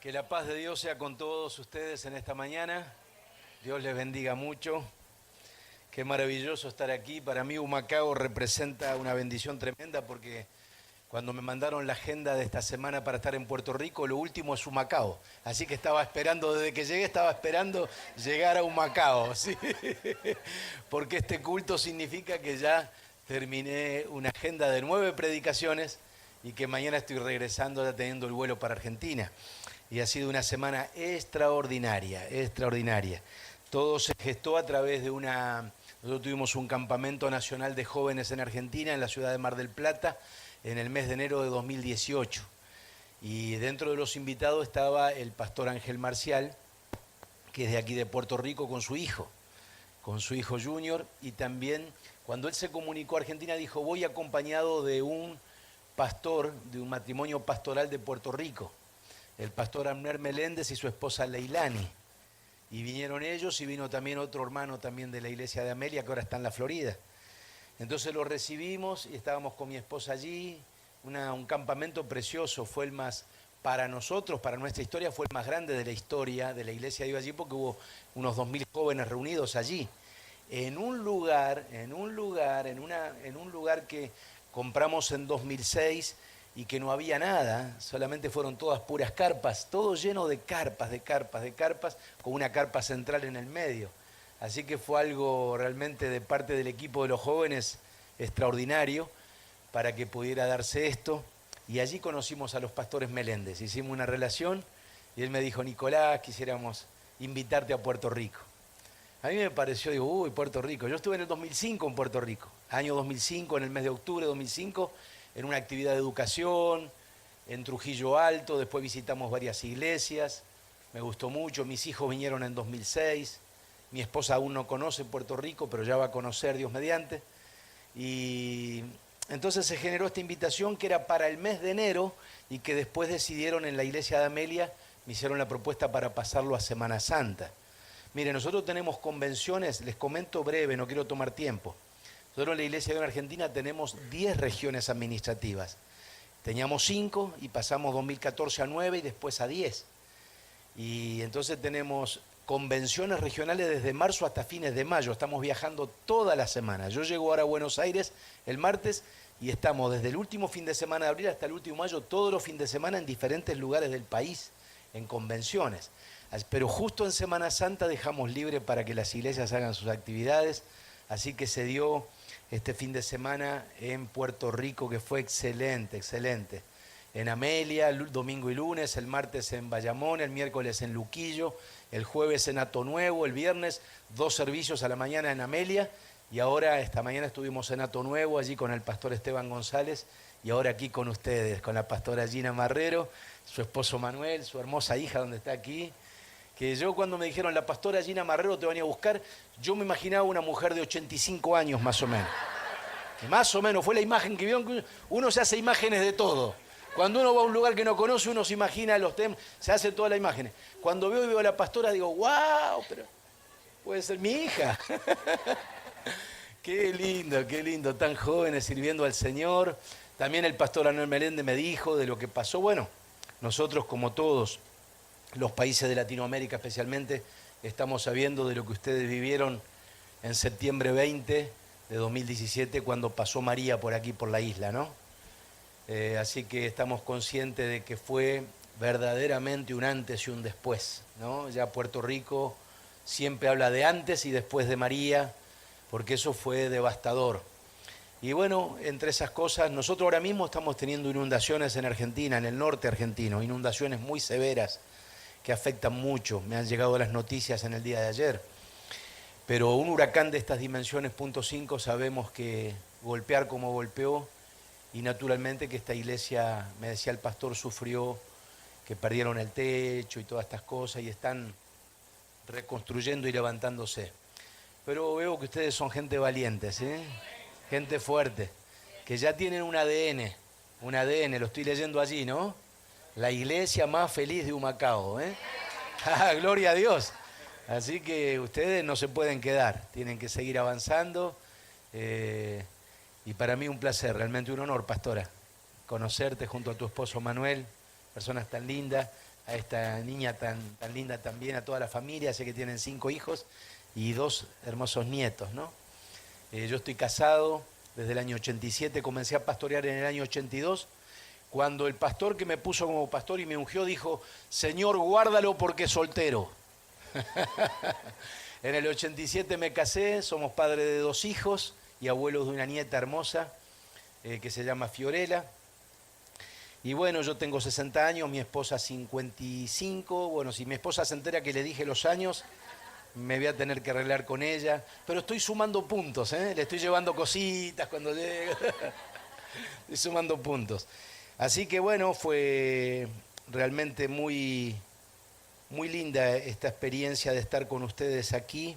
Que la paz de Dios sea con todos ustedes en esta mañana. Dios les bendiga mucho. Qué maravilloso estar aquí. Para mí Humacao representa una bendición tremenda porque cuando me mandaron la agenda de esta semana para estar en Puerto Rico, lo último es Humacao. Así que estaba esperando, desde que llegué estaba esperando llegar a Humacao, ¿sí? Porque este culto significa que ya terminé una agenda de 9 predicaciones y que mañana estoy regresando ya teniendo el vuelo para Argentina. Y ha sido una semana extraordinaria, extraordinaria. Todo se gestó a través de nosotros tuvimos un campamento nacional de jóvenes en Argentina, en la ciudad de Mar del Plata, en el mes de enero de 2018. Y dentro de los invitados estaba el pastor Ángel Marcial, que es de aquí de Puerto Rico, con su hijo Junior. Y también cuando él se comunicó a Argentina dijo, voy acompañado de un pastor, de un matrimonio pastoral de Puerto Rico, el pastor Amner Meléndez y su esposa Leilani. Y vinieron ellos y vino también otro hermano también de la iglesia de Amelia, que ahora está en la Florida. Entonces lo recibimos y estábamos con mi esposa allí, un campamento precioso, fue el más, para nosotros, para nuestra historia, fue el más grande de la historia de la iglesia de Dios allí, porque hubo unos 2000 jóvenes reunidos allí, en un lugar que compramos en 2006 y que no había nada, solamente fueron todas puras carpas, todo lleno de carpas, con una carpa central en el medio. Así que fue algo realmente de parte del equipo de los jóvenes extraordinario para que pudiera darse esto. Y allí conocimos a los pastores Meléndez, hicimos una relación y él me dijo, Nicolás, quisiéramos invitarte a Puerto Rico. A mí me pareció, digo, uy, Puerto Rico. Yo estuve en el 2005 en Puerto Rico, año 2005, en el mes de octubre de 2005, en una actividad de educación, en Trujillo Alto, después visitamos varias iglesias, me gustó mucho, mis hijos vinieron en 2006, mi esposa aún no conoce Puerto Rico, pero ya va a conocer, Dios mediante, y entonces se generó esta invitación que era para el mes de enero y que después decidieron en la iglesia de Amelia, me hicieron la propuesta para pasarlo a Semana Santa. Mire, nosotros tenemos convenciones, les comento breve, no quiero tomar tiempo. Nosotros en la Iglesia de Argentina tenemos 10 regiones administrativas. Teníamos 5 y pasamos 2014 a 9 y después a 10. Y entonces tenemos convenciones regionales desde marzo hasta fines de mayo. Estamos viajando toda la semana. Yo llego ahora a Buenos Aires el martes y estamos desde el último fin de semana de abril hasta el último mayo, todos los fines de semana en diferentes lugares del país, en convenciones. Pero justo en Semana Santa dejamos libre para que las iglesias hagan sus actividades. Así que se dio este fin de semana en Puerto Rico, que fue excelente, excelente. En Amelia, el domingo y lunes, el martes en Bayamón, el miércoles en Luquillo, el jueves en Hato Nuevo, el viernes 2 servicios a la mañana en Amelia, y ahora esta mañana estuvimos en Hato Nuevo, allí con el pastor Esteban González, y ahora aquí con ustedes, con la pastora Gina Marrero, su esposo Manuel, su hermosa hija donde está aquí, que yo cuando me dijeron la pastora Gina Marrero te van a buscar, yo me imaginaba una mujer de 85 años más o menos. Y más o menos fue la imagen que vieron, uno se hace imágenes de todo. Cuando uno va a un lugar que no conoce, uno se imagina los temas, se hace todas las imágenes. Cuando veo a la pastora digo, wow, pero puede ser mi hija. Qué lindo, tan jóvenes sirviendo al Señor. También el pastor Anuel Meléndez me dijo de lo que pasó. Bueno, nosotros como todos, los países de Latinoamérica especialmente, estamos sabiendo de lo que ustedes vivieron en septiembre 20 de 2017 cuando pasó María por aquí, por la isla, ¿no? Así que estamos conscientes de que fue verdaderamente un antes y un después, ¿no? Ya Puerto Rico siempre habla de antes y después de María, porque eso fue devastador. Y bueno, entre esas cosas, nosotros ahora mismo estamos teniendo inundaciones en Argentina, en el norte argentino, inundaciones muy severas, que afectan mucho, me han llegado las noticias en el día de ayer, pero un huracán de estas dimensiones .5 sabemos que golpear como golpeó, y naturalmente que esta iglesia, me decía el pastor, sufrió, que perdieron el techo y todas estas cosas y están reconstruyendo y levantándose. Pero veo que ustedes son gente valiente, ¿sí? Gente fuerte, que ya tienen un ADN, lo estoy leyendo allí, ¿no? La iglesia más feliz de Humacao, ¿eh? Gloria a Dios. Así que ustedes no se pueden quedar, tienen que seguir avanzando. Y para mí un placer, realmente un honor, pastora, conocerte junto a tu esposo Manuel, personas tan lindas, a esta niña tan linda también, a toda la familia. Sé que tienen 5 hijos y 2 hermosos nietos, ¿no? Yo estoy casado desde el año 87, comencé a pastorear en el año 82, cuando el pastor que me puso como pastor y me ungió dijo: Señor, guárdalo porque es soltero. En el 87 me casé, somos padres de 2 hijos y abuelos de una nieta hermosa que se llama Fiorella. Y bueno, yo tengo 60 años, mi esposa 55. Bueno, si mi esposa se entera que le dije los años, me voy a tener que arreglar con ella. Pero estoy sumando puntos, ¿eh? Le estoy llevando cositas cuando llegue. Estoy sumando puntos. Así que bueno, fue realmente muy linda esta experiencia de estar con ustedes aquí.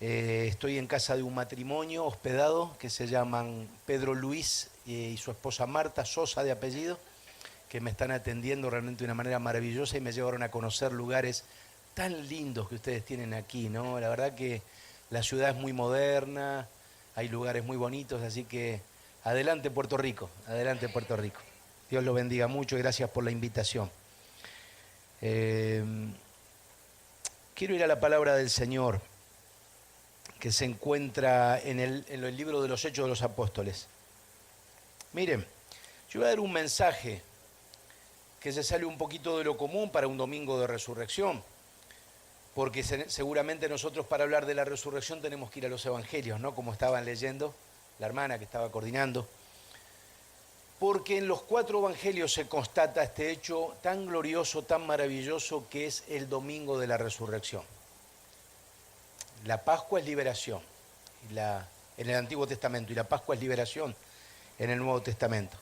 Estoy en casa de un matrimonio hospedado que se llaman Pedro Luis y su esposa Marta, Sosa de apellido, que me están atendiendo realmente de una manera maravillosa y me llevaron a conocer lugares tan lindos que ustedes tienen aquí, ¿no? La verdad que la ciudad es muy moderna, hay lugares muy bonitos, así que adelante Puerto Rico, adelante Puerto Rico. Dios lo bendiga mucho y gracias por la invitación. Quiero ir a la palabra del Señor, que se encuentra en el libro de los Hechos de los Apóstoles. Miren, yo voy a dar un mensaje que se sale un poquito de lo común para un domingo de resurrección, porque seguramente nosotros para hablar de la resurrección tenemos que ir a los evangelios, ¿no? Como estaban leyendo la hermana que estaba coordinando, porque en los 4 evangelios se constata este hecho tan glorioso, tan maravilloso que es el domingo de la resurrección. La Pascua es liberación en el Antiguo Testamento y la Pascua es liberación en el Nuevo Testamento.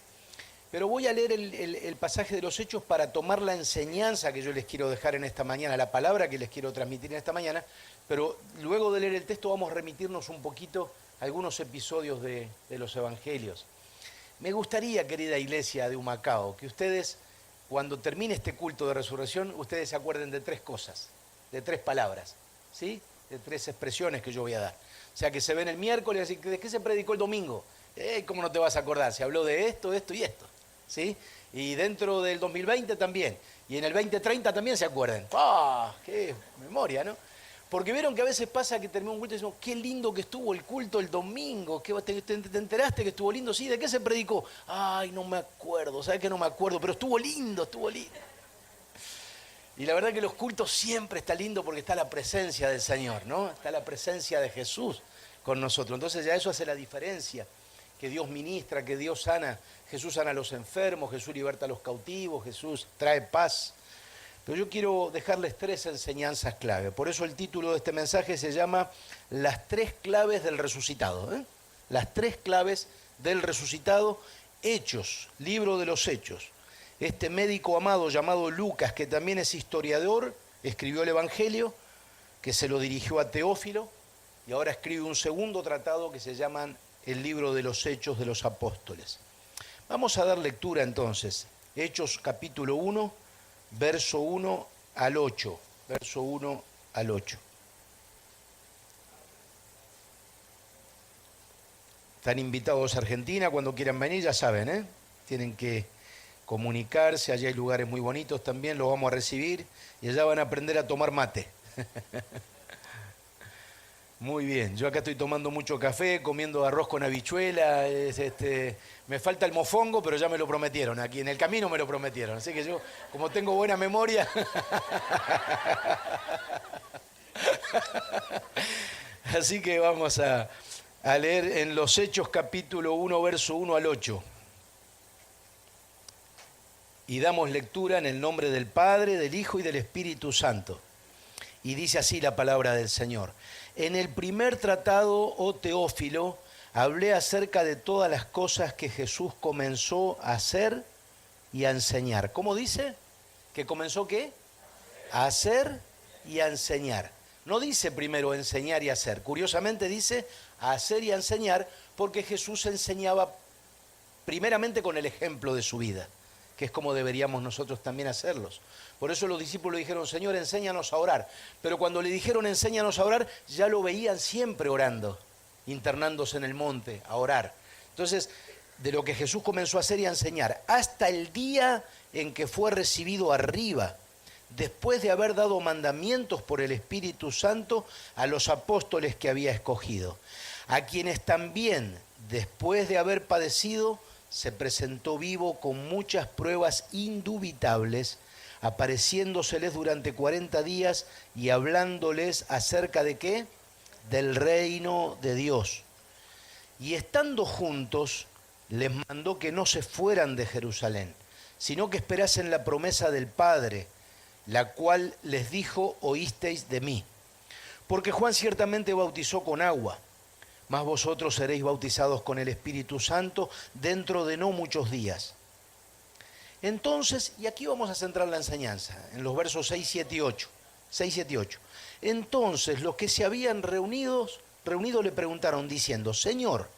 Pero voy a leer el pasaje de los Hechos para tomar la enseñanza que yo les quiero dejar en esta mañana, la palabra que les quiero transmitir en esta mañana, pero luego de leer el texto vamos a remitirnos un poquito a algunos episodios de los Evangelios. Me gustaría, querida iglesia de Humacao, que ustedes, cuando termine este culto de resurrección, ustedes se acuerden de 3 cosas, de 3 palabras, ¿sí? De 3 expresiones que yo voy a dar. O sea, que se ven el miércoles, así, ¿de qué se predicó el domingo? ¿Cómo no te vas a acordar? Se habló de esto, esto y esto, ¿sí? Y dentro del 2020 también. Y en el 2030 también se acuerdan. ¡Ah! ¡Qué memoria!, ¿no? Porque vieron que a veces pasa que termina un culto y decimos: qué lindo que estuvo el culto el domingo, ¿te enteraste que estuvo lindo? Sí, ¿de qué se predicó? Ay, no me acuerdo, ¿sabes que no me acuerdo? Pero estuvo lindo, estuvo lindo. Y la verdad que los cultos siempre está lindo porque está la presencia del Señor, ¿no? Está la presencia de Jesús con nosotros. Entonces ya eso hace la diferencia, que Dios ministra, que Dios sana. Jesús sana a los enfermos, Jesús liberta a los cautivos, Jesús trae paz. Pero yo quiero dejarles 3 enseñanzas clave. Por eso el título de este mensaje se llama Las 3 claves del resucitado, ¿eh? Las 3 claves del resucitado. Hechos, libro de los Hechos. Este médico amado llamado Lucas, que también es historiador, escribió el Evangelio, que se lo dirigió a Teófilo, y ahora escribe un segundo tratado que se llama el libro de los Hechos de los Apóstoles. Vamos a dar lectura entonces. Hechos capítulo 1, verso 1 al 8. Verso 1 al 8. Están invitados a Argentina, cuando quieran venir, ya saben, ¿eh? Tienen que comunicarse, allá hay lugares muy bonitos también, los vamos a recibir y allá van a aprender a tomar mate. Muy bien, yo acá estoy tomando mucho café, comiendo arroz con habichuela, me falta el mofongo, pero ya me lo prometieron, aquí en el camino me lo prometieron, así que yo, como tengo buena memoria, así que vamos a leer en los Hechos capítulo 1, verso 1 al 8. Y damos lectura en el nombre del Padre, del Hijo y del Espíritu Santo. Y dice así la palabra del Señor. En el primer tratado, oh Teófilo, hablé acerca de todas las cosas que Jesús comenzó a hacer y a enseñar. ¿Cómo dice? ¿Que comenzó qué? A hacer y a enseñar. No dice primero enseñar y hacer. Curiosamente dice a hacer y a enseñar porque Jesús enseñaba primeramente con el ejemplo de su vida, que es como deberíamos nosotros también hacerlos. Por eso los discípulos dijeron: Señor, enséñanos a orar. Pero cuando le dijeron enséñanos a orar, ya lo veían siempre orando, internándose en el monte a orar. Entonces, de lo que Jesús comenzó a hacer y a enseñar, hasta el día en que fue recibido arriba después de haber dado mandamientos por el Espíritu Santo a los apóstoles que había escogido, a quienes también, después de haber padecido, se presentó vivo con muchas pruebas indubitables, apareciéndoseles durante 40 días y hablándoles acerca de ¿qué? Del reino de Dios. Y estando juntos, les mandó que no se fueran de Jerusalén, sino que esperasen la promesa del Padre, la cual les dijo: oísteis de mí. Porque Juan ciertamente bautizó con agua, mas vosotros seréis bautizados con el Espíritu Santo dentro de no muchos días. Entonces, y aquí vamos a centrar la enseñanza, en los versos 6, 7 y 8. 6, 7 y 8. Entonces los que se habían reunido le preguntaron diciendo: Señor,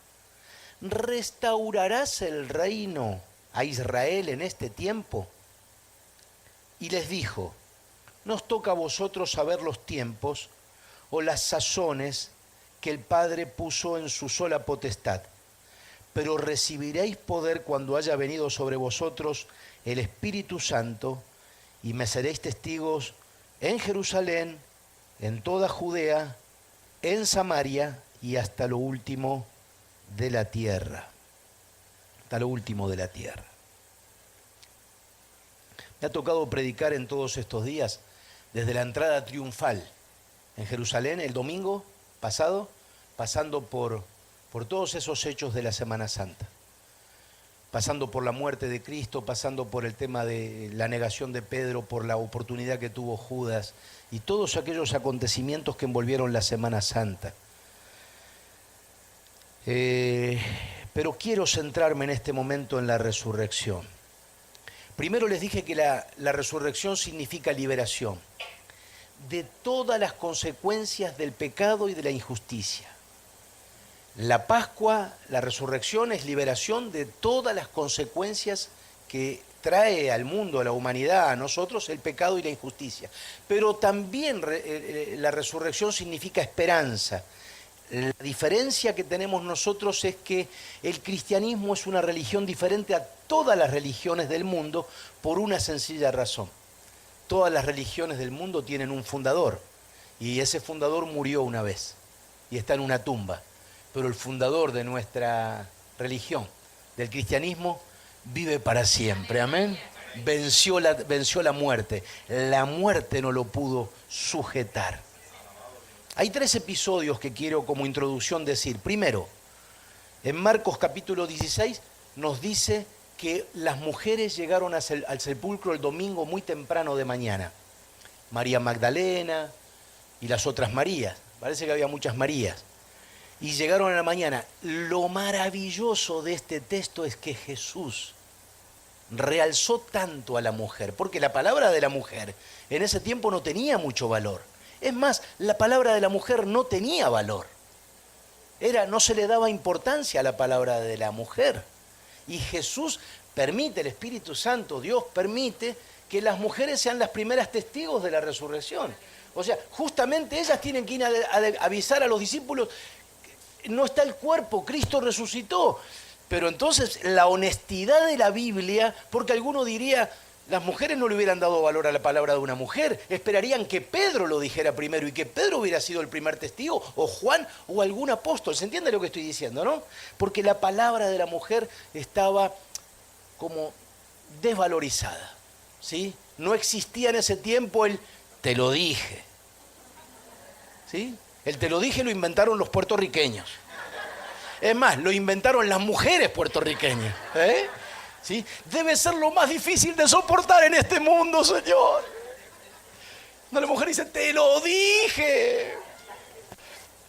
¿restaurarás el reino a Israel en este tiempo? Y les dijo: nos toca a vosotros saber los tiempos o las sazones que el Padre puso en su sola potestad, pero recibiréis poder cuando haya venido sobre vosotros el Espíritu Santo, y me seréis testigos en Jerusalén, en toda Judea, en Samaria y hasta lo último de la tierra. Hasta lo último de la tierra. Me ha tocado predicar en todos estos días, desde la entrada triunfal en Jerusalén el domingo pasado, pasando por todos esos hechos de la Semana Santa, pasando por la muerte de Cristo, pasando por el tema de la negación de Pedro, por la oportunidad que tuvo Judas y todos aquellos acontecimientos que envolvieron la Semana Santa. Pero quiero centrarme en este momento en la resurrección. Primero les dije que la resurrección significa liberación de todas las consecuencias del pecado y de la injusticia. La Pascua, la resurrección, es liberación de todas las consecuencias que trae al mundo, a la humanidad, a nosotros, el pecado y la injusticia. Pero también la resurrección significa esperanza. La diferencia que tenemos nosotros es que el cristianismo es una religión diferente a todas las religiones del mundo por una sencilla razón. Todas las religiones del mundo tienen un fundador, y ese fundador murió una vez y está en una tumba. Pero el fundador de nuestra religión, del cristianismo, vive para siempre. Amén. Venció la muerte. La muerte no lo pudo sujetar. Hay 3 episodios que quiero como introducción decir. Primero, en Marcos capítulo 16 nos dice que las mujeres llegaron al sepulcro el domingo muy temprano de mañana. María Magdalena y las otras Marías. Parece que había muchas Marías. Y llegaron a la mañana. Lo maravilloso de este texto es que Jesús realzó tanto a la mujer, porque la palabra de la mujer en ese tiempo no tenía mucho valor. Es más, la palabra de la mujer no tenía valor. No se le daba importancia a la palabra de la mujer. Y Jesús permite, el Espíritu Santo, Dios permite que las mujeres sean las primeras testigos de la resurrección. O sea, justamente ellas tienen que ir a avisar a los discípulos: no está el cuerpo, Cristo resucitó. Pero entonces la honestidad de la Biblia, porque alguno diría, las mujeres no le hubieran dado valor a la palabra de una mujer, esperarían que Pedro lo dijera primero y que Pedro hubiera sido el primer testigo, o Juan, o algún apóstol. ¿Se entiende lo que estoy diciendo, no? Porque la palabra de la mujer estaba como desvalorizada, ¿sí? No existía en ese tiempo el te lo dije, ¿sí? El te lo dije lo inventaron los puertorriqueños. Es más, lo inventaron las mujeres puertorriqueñas. ¿Sí? Debe ser lo más difícil de soportar en este mundo, Señor. Cuando la mujer dice, te lo dije.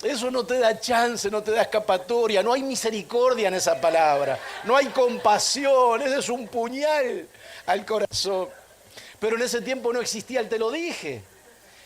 Eso no te da chance, no te da escapatoria. No hay misericordia en esa palabra. No hay compasión. Ese es un puñal al corazón. Pero en ese tiempo no existía el te lo dije.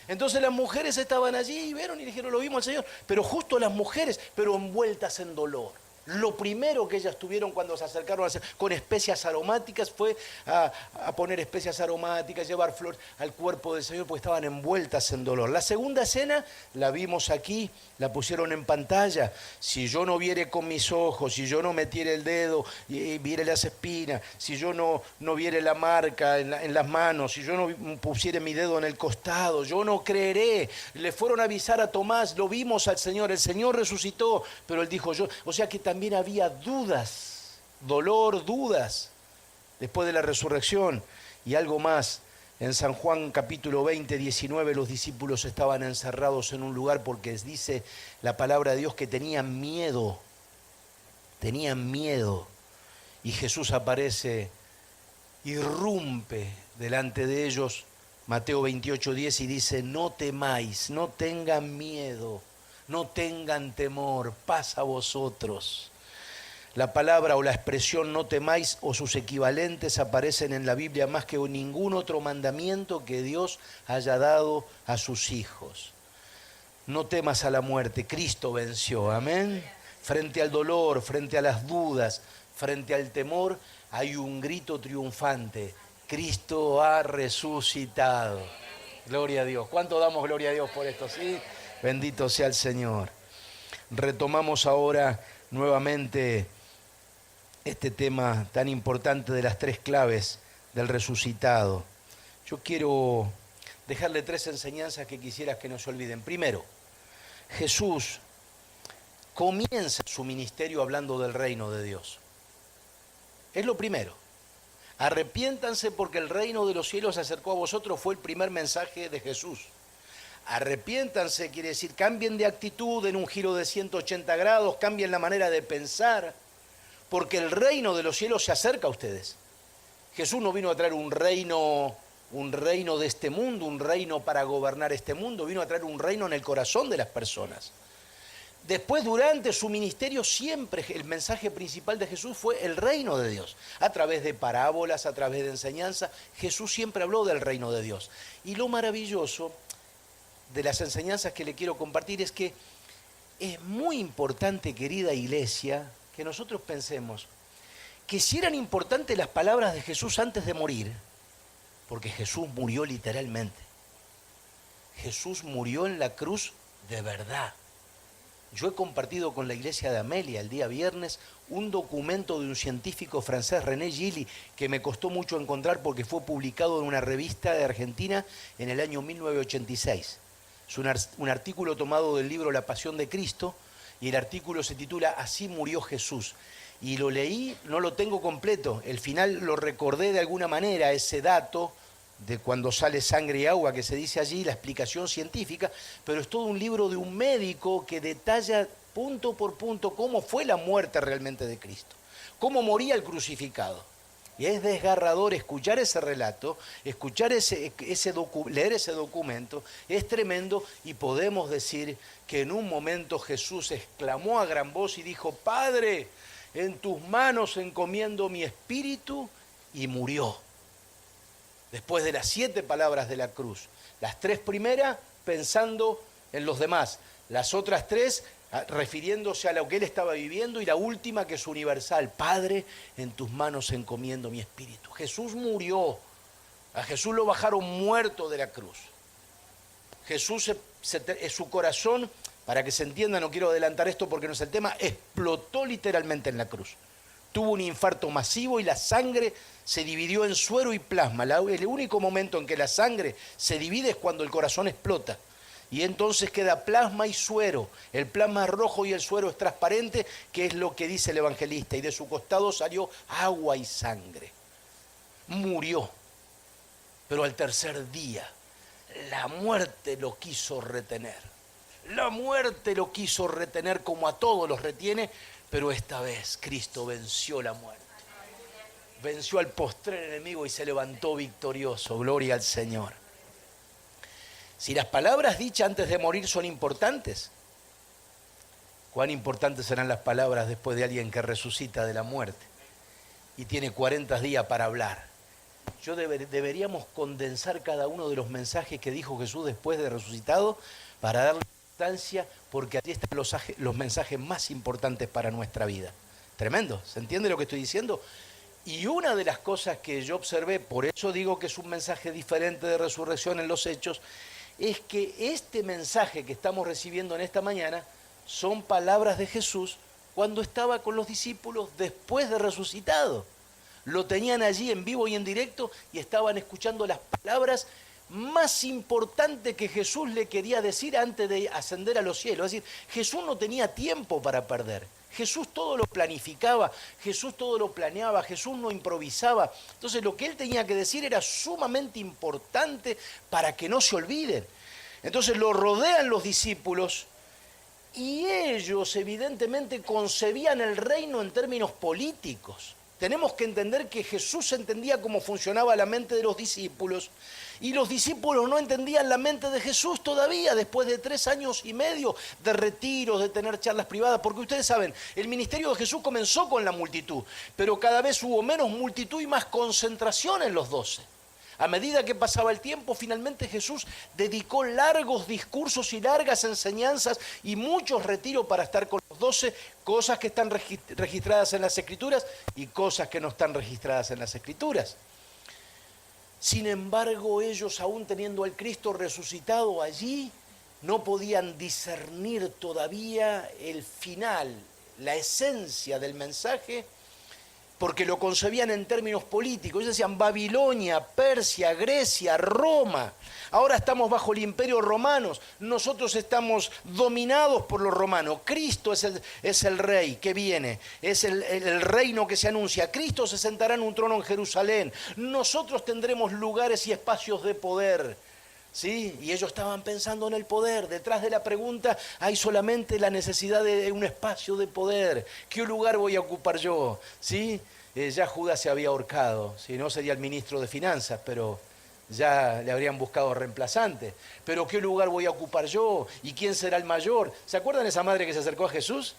Entonces las mujeres estaban allí y vieron y dijeron, lo vimos al Señor. Pero justo las mujeres, pero envueltas en dolor. Lo primero que ellas tuvieron cuando se acercaron a hacer, con especias aromáticas fue a poner especias aromáticas, llevar flor al cuerpo del Señor, porque estaban envueltas en dolor. La segunda escena la vimos aquí, la pusieron en pantalla. Si yo no viere con mis ojos, si yo no metiere el dedo y viere las espinas, si yo no viere la marca en las manos, si yo no pusiere mi dedo en el costado, yo no creeré. Le fueron a avisar a Tomás, lo vimos al Señor, el Señor resucitó, pero él dijo yo, o sea que también había dudas, dolor, dudas, después de la resurrección. Y algo más, en San Juan capítulo 20, 19, los discípulos estaban encerrados en un lugar porque dice la palabra de Dios que tenían miedo, y Jesús aparece, irrumpe delante de ellos, Mateo 28, 10, y dice, no temáis, no tengan miedo, no tengan temor, paz a vosotros. La palabra o la expresión no temáis o sus equivalentes aparecen en la Biblia más que ningún otro mandamiento que Dios haya dado a sus hijos. No temas a la muerte, Cristo venció, amén. Frente al dolor, frente a las dudas, frente al temor, hay un grito triunfante. Cristo ha resucitado. Gloria a Dios. ¿Cuánto damos gloria a Dios por esto? ¿Sí? Bendito sea el Señor. Retomamos ahora nuevamente este tema tan importante de las tres claves del resucitado. Yo quiero dejarle tres enseñanzas que quisieras que no se olviden. Primero, Jesús comienza su ministerio hablando del reino de Dios. Es lo primero. Arrepiéntanse porque el reino de los cielos se acercó a vosotros, fue el primer mensaje de Jesús. Arrepiéntanse quiere decir cambien de actitud en un giro de 180 grados, cambien la manera de pensar, porque el reino de los cielos se acerca a ustedes. Jesús no vino a traer un reino de este mundo, un reino para gobernar este mundo, vino a traer un reino en el corazón de las personas. Después, durante su ministerio, siempre el mensaje principal de Jesús fue el reino de Dios. A través de parábolas, a través de enseñanza, Jesús siempre habló del reino de Dios. Y lo maravilloso de las enseñanzas que le quiero compartir es que es muy importante, querida iglesia, que nosotros pensemos que si eran importantes las palabras de Jesús antes de morir, porque Jesús murió literalmente. Jesús murió en la cruz de verdad. Yo he compartido con la iglesia de Amelia el día viernes un documento de un científico francés, René Gilly, que me costó mucho encontrar porque fue publicado en una revista de Argentina en el año 1986. Es un artículo tomado del libro La Pasión de Cristo y el artículo se titula Así murió Jesús. Y lo leí, no lo tengo completo, el final lo recordé de alguna manera, ese dato de cuando sale sangre y agua que se dice allí, la explicación científica, pero es todo un libro de un médico que detalla punto por punto cómo fue la muerte realmente de Cristo, cómo moría el crucificado. Y es desgarrador escuchar ese relato, escuchar leer ese documento, es tremendo y podemos decir que en un momento Jesús exclamó a gran voz y dijo, Padre, en tus manos encomiendo mi espíritu, y murió. Después de las 7 palabras de la cruz, las 3 primeras pensando en los demás, las otras 3 refiriéndose a lo que él estaba viviendo y la última que es universal, Padre, en tus manos encomiendo mi espíritu. Jesús murió, a Jesús lo bajaron muerto de la cruz. Jesús, su corazón, para que se entienda, no quiero adelantar esto porque no es el tema, explotó literalmente en la cruz. Tuvo un infarto masivo y la sangre se dividió en suero y plasma. El único momento en que la sangre se divide es cuando el corazón explota. Y entonces queda plasma y suero. El plasma es rojo y el suero es transparente, que es lo que dice el evangelista. Y de su costado salió agua y sangre. Murió. Pero al tercer día, la muerte lo quiso retener. La muerte lo quiso retener como a todos los retiene, pero esta vez Cristo venció la muerte. Venció al postrer enemigo y se levantó victorioso. Gloria al Señor. Si las palabras dichas antes de morir son importantes, ¿cuán importantes serán las palabras después de alguien que resucita de la muerte y tiene 40 días para hablar? Deberíamos condensar cada uno de los mensajes que dijo Jesús después de resucitado para darle importancia porque allí están los mensajes más importantes para nuestra vida. Tremendo, ¿se entiende lo que estoy diciendo? Y una de las cosas que yo observé, por eso digo que es un mensaje diferente de resurrección en los hechos, es que este mensaje que estamos recibiendo en esta mañana son palabras de Jesús cuando estaba con los discípulos después de resucitado. Lo tenían allí en vivo y en directo y estaban escuchando las palabras más importantes que Jesús le quería decir antes de ascender a los cielos. Es decir, Jesús no tenía tiempo para perder. Jesús todo lo planificaba, Jesús todo lo planeaba, Jesús no improvisaba. Entonces lo que él tenía que decir era sumamente importante para que no se olviden. Entonces lo rodean los discípulos y ellos evidentemente concebían el reino en términos políticos. Tenemos que entender que Jesús entendía cómo funcionaba la mente de los discípulos y los discípulos no entendían la mente de Jesús todavía después de 3 años y medio de retiros, de tener charlas privadas, porque ustedes saben, el ministerio de Jesús comenzó con la multitud, pero cada vez hubo menos multitud y más concentración en los 12. A medida que pasaba el tiempo, finalmente Jesús dedicó largos discursos y largas enseñanzas y muchos retiros para estar con los 12, cosas que están registradas en las Escrituras y cosas que no están registradas en las Escrituras. Sin embargo, ellos, aún teniendo al Cristo resucitado allí, no podían discernir todavía el final, la esencia del mensaje, porque lo concebían en términos políticos. Ellos decían Babilonia, Persia, Grecia, Roma. Ahora estamos bajo el imperio romano. Nosotros estamos dominados por los romanos. Cristo es el rey que viene. Es el reino que se anuncia. Cristo se sentará en un trono en Jerusalén. Nosotros tendremos lugares y espacios de poder. ¿Sí? Y ellos estaban pensando en el poder. Detrás de la pregunta hay solamente la necesidad de un espacio de poder. ¿Qué lugar voy a ocupar yo? ¿Sí? Ya Judas se había ahorcado. Si no, sería el ministro de Finanzas, pero ya le habrían buscado reemplazante. ¿Pero qué lugar voy a ocupar yo? ¿Y quién será el mayor? ¿Se acuerdan de esa madre que se acercó a Jesús?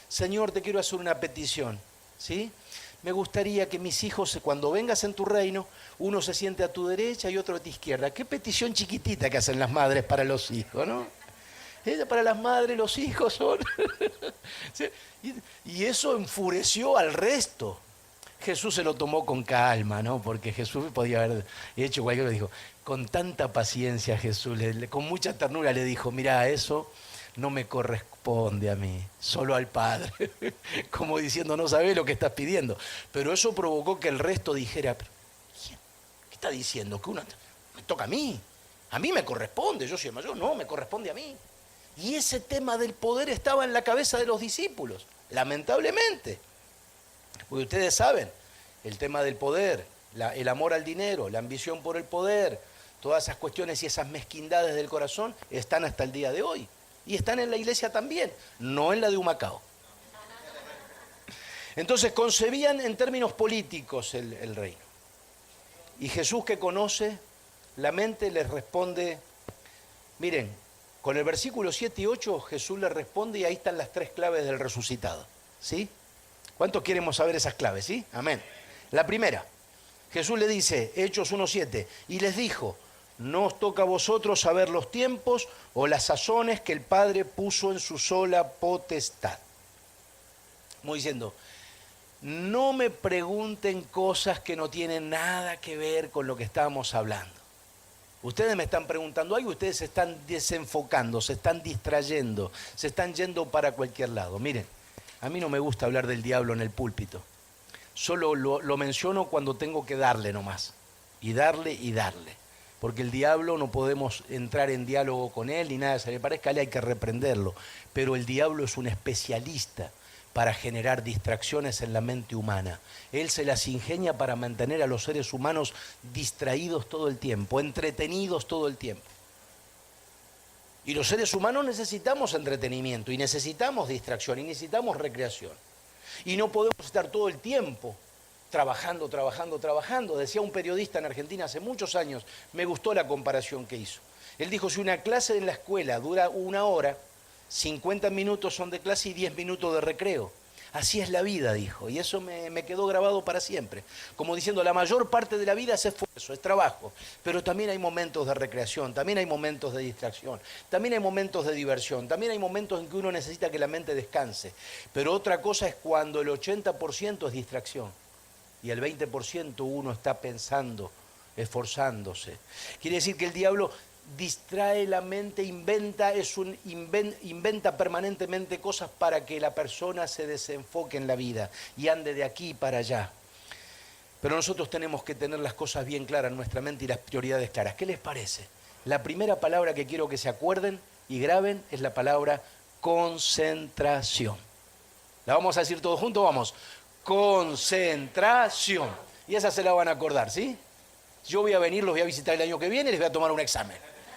Señor, te quiero hacer una petición. ¿Sí? Me gustaría que mis hijos, cuando vengas en tu reino, uno se siente a tu derecha y otro a tu izquierda. Qué petición chiquitita que hacen las madres para los hijos, ¿no? Para las madres los hijos son... Y eso enfureció al resto. Jesús se lo tomó con calma, ¿no? Porque Jesús podía haber hecho cualquier cosa. Dijo, con tanta paciencia Jesús, con mucha ternura le dijo, mira, eso no me corresponde a mí, solo al Padre. Como diciendo, no sabés lo que estás pidiendo. Pero eso provocó que el resto dijera, ¿qué está diciendo? Que me toca a mí me corresponde, yo soy el mayor, no, me corresponde a mí. Y ese tema del poder estaba en la cabeza de los discípulos, lamentablemente. Porque ustedes saben, el tema del poder, el amor al dinero, la ambición por el poder, todas esas cuestiones y esas mezquindades del corazón están hasta el día de hoy. Y están en la iglesia también, no en la de Humacao. Entonces concebían en términos políticos el reino. Y Jesús, que conoce la mente, les responde, miren, con el versículo 7 y 8 Jesús les responde y ahí están las 3 claves del resucitado. ¿Sí? ¿Cuántos queremos saber esas claves? ¿Sí? Amén. La primera, Jesús le dice, Hechos 1:7, y les dijo, no os toca a vosotros saber los tiempos o las sazones que el Padre puso en su sola potestad. Como diciendo, no me pregunten cosas que no tienen nada que ver con lo que estábamos hablando. Ustedes me están preguntando algo, ustedes se están desenfocando, se están distrayendo, se están yendo para cualquier lado. Miren, a mí no me gusta hablar del diablo en el púlpito. Solo lo menciono cuando tengo que darle nomás. Y darle y darle. Porque el diablo no podemos entrar en diálogo con él ni nada, se le parezca a él, hay que reprenderlo. Pero el diablo es un especialista para generar distracciones en la mente humana. Él se las ingenia para mantener a los seres humanos distraídos todo el tiempo, entretenidos todo el tiempo. Y los seres humanos necesitamos entretenimiento, y necesitamos distracción, y necesitamos recreación. Y no podemos estar todo el tiempo trabajando. Decía un periodista en Argentina hace muchos años, me gustó la comparación que hizo. Él dijo, si una clase en la escuela dura 1 hora, 50 minutos son de clase y 10 minutos de recreo. Así es la vida, dijo, y eso me quedó grabado para siempre. Como diciendo, la mayor parte de la vida es esfuerzo, es trabajo, pero también hay momentos de recreación, también hay momentos de distracción, también hay momentos de diversión, también hay momentos en que uno necesita que la mente descanse. Pero otra cosa es cuando el 80% es distracción y el 20% uno está pensando, esforzándose. Quiere decir que el diablo distrae la mente, inventa permanentemente cosas para que la persona se desenfoque en la vida y ande de aquí para allá. Pero nosotros tenemos que tener las cosas bien claras en nuestra mente y las prioridades claras. ¿Qué les parece? La primera palabra que quiero que se acuerden y graben es la palabra concentración. ¿La vamos a decir todos juntos? Vamos. Concentración. Y esa se la van a acordar, ¿sí? Yo voy a venir, los voy a visitar el año que viene y les voy a tomar un examen.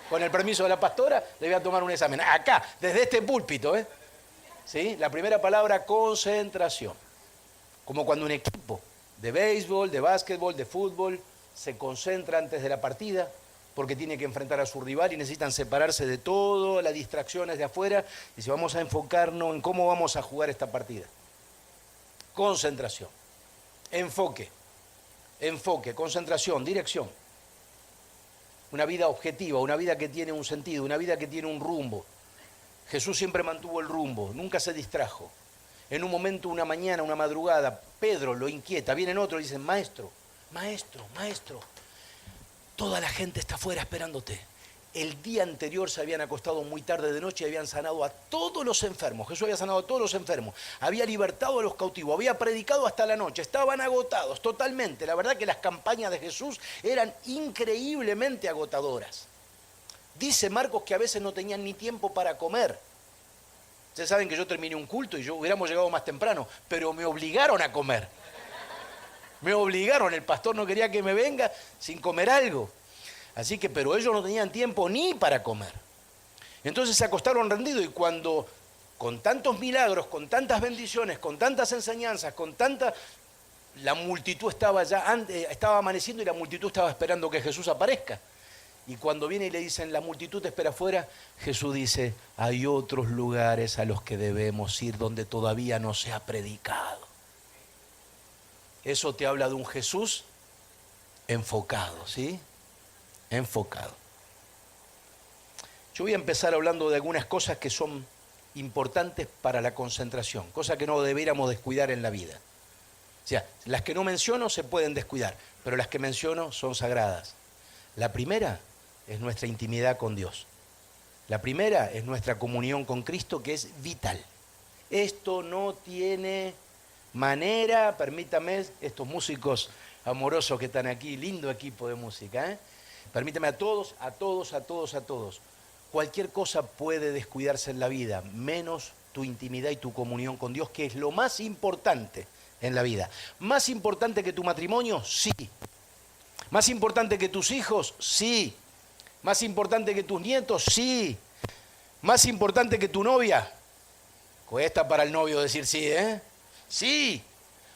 Con el permiso de la pastora, les voy a tomar un examen. Acá, desde este púlpito, ¿eh? ¿Sí? La primera palabra, concentración. Como cuando un equipo de béisbol, de básquetbol, de fútbol, se concentra antes de la partida porque tiene que enfrentar a su rival y necesitan separarse de todas las distracciones de afuera y si vamos a enfocarnos en cómo vamos a jugar esta partida. Concentración. Enfoque, concentración, dirección. Una vida objetiva, una vida que tiene un sentido, una vida que tiene un rumbo. Jesús siempre mantuvo el rumbo, nunca se distrajo. En un momento, una mañana, una madrugada, Pedro lo inquieta, vienen otros y dicen, maestro, toda la gente está afuera esperándote. El día anterior se habían acostado muy tarde de noche y habían sanado a todos los enfermos. Jesús había sanado a todos los enfermos, había libertado a los cautivos, había predicado hasta la noche, estaban agotados totalmente. La verdad que las campañas de Jesús eran increíblemente agotadoras. Dice Marcos que a veces no tenían ni tiempo para comer. Ustedes saben que yo terminé un culto y hubiéramos llegado más temprano, pero me obligaron a comer. Me obligaron, el pastor no quería que me venga sin comer algo. Así que, pero ellos no tenían tiempo ni para comer. Entonces se acostaron rendidos y cuando, con tantos milagros, con tantas bendiciones, con tantas enseñanzas, la multitud estaba estaba amaneciendo y la multitud estaba esperando que Jesús aparezca. Y cuando viene y le dicen, la multitud te espera afuera, Jesús dice, hay otros lugares a los que debemos ir donde todavía no se ha predicado. Eso te habla de un Jesús enfocado, ¿sí? Enfocado. Yo voy a empezar hablando de algunas cosas que son importantes para la concentración, cosas que no deberíamos descuidar en la vida. O sea, las que no menciono se pueden descuidar, pero las que menciono son sagradas. La primera es nuestra intimidad con Dios. La primera es nuestra comunión con Cristo, que es vital. Esto no tiene manera, permítame, estos músicos amorosos que están aquí, lindo equipo de música, permítame a todos, cualquier cosa puede descuidarse en la vida, menos tu intimidad y tu comunión con Dios, que es lo más importante en la vida. ¿Más importante que tu matrimonio? Sí. ¿Más importante que tus hijos? Sí. ¿Más importante que tus nietos? Sí. ¿Más importante que tu novia? Cuesta para el novio decir sí, ¿eh? Sí.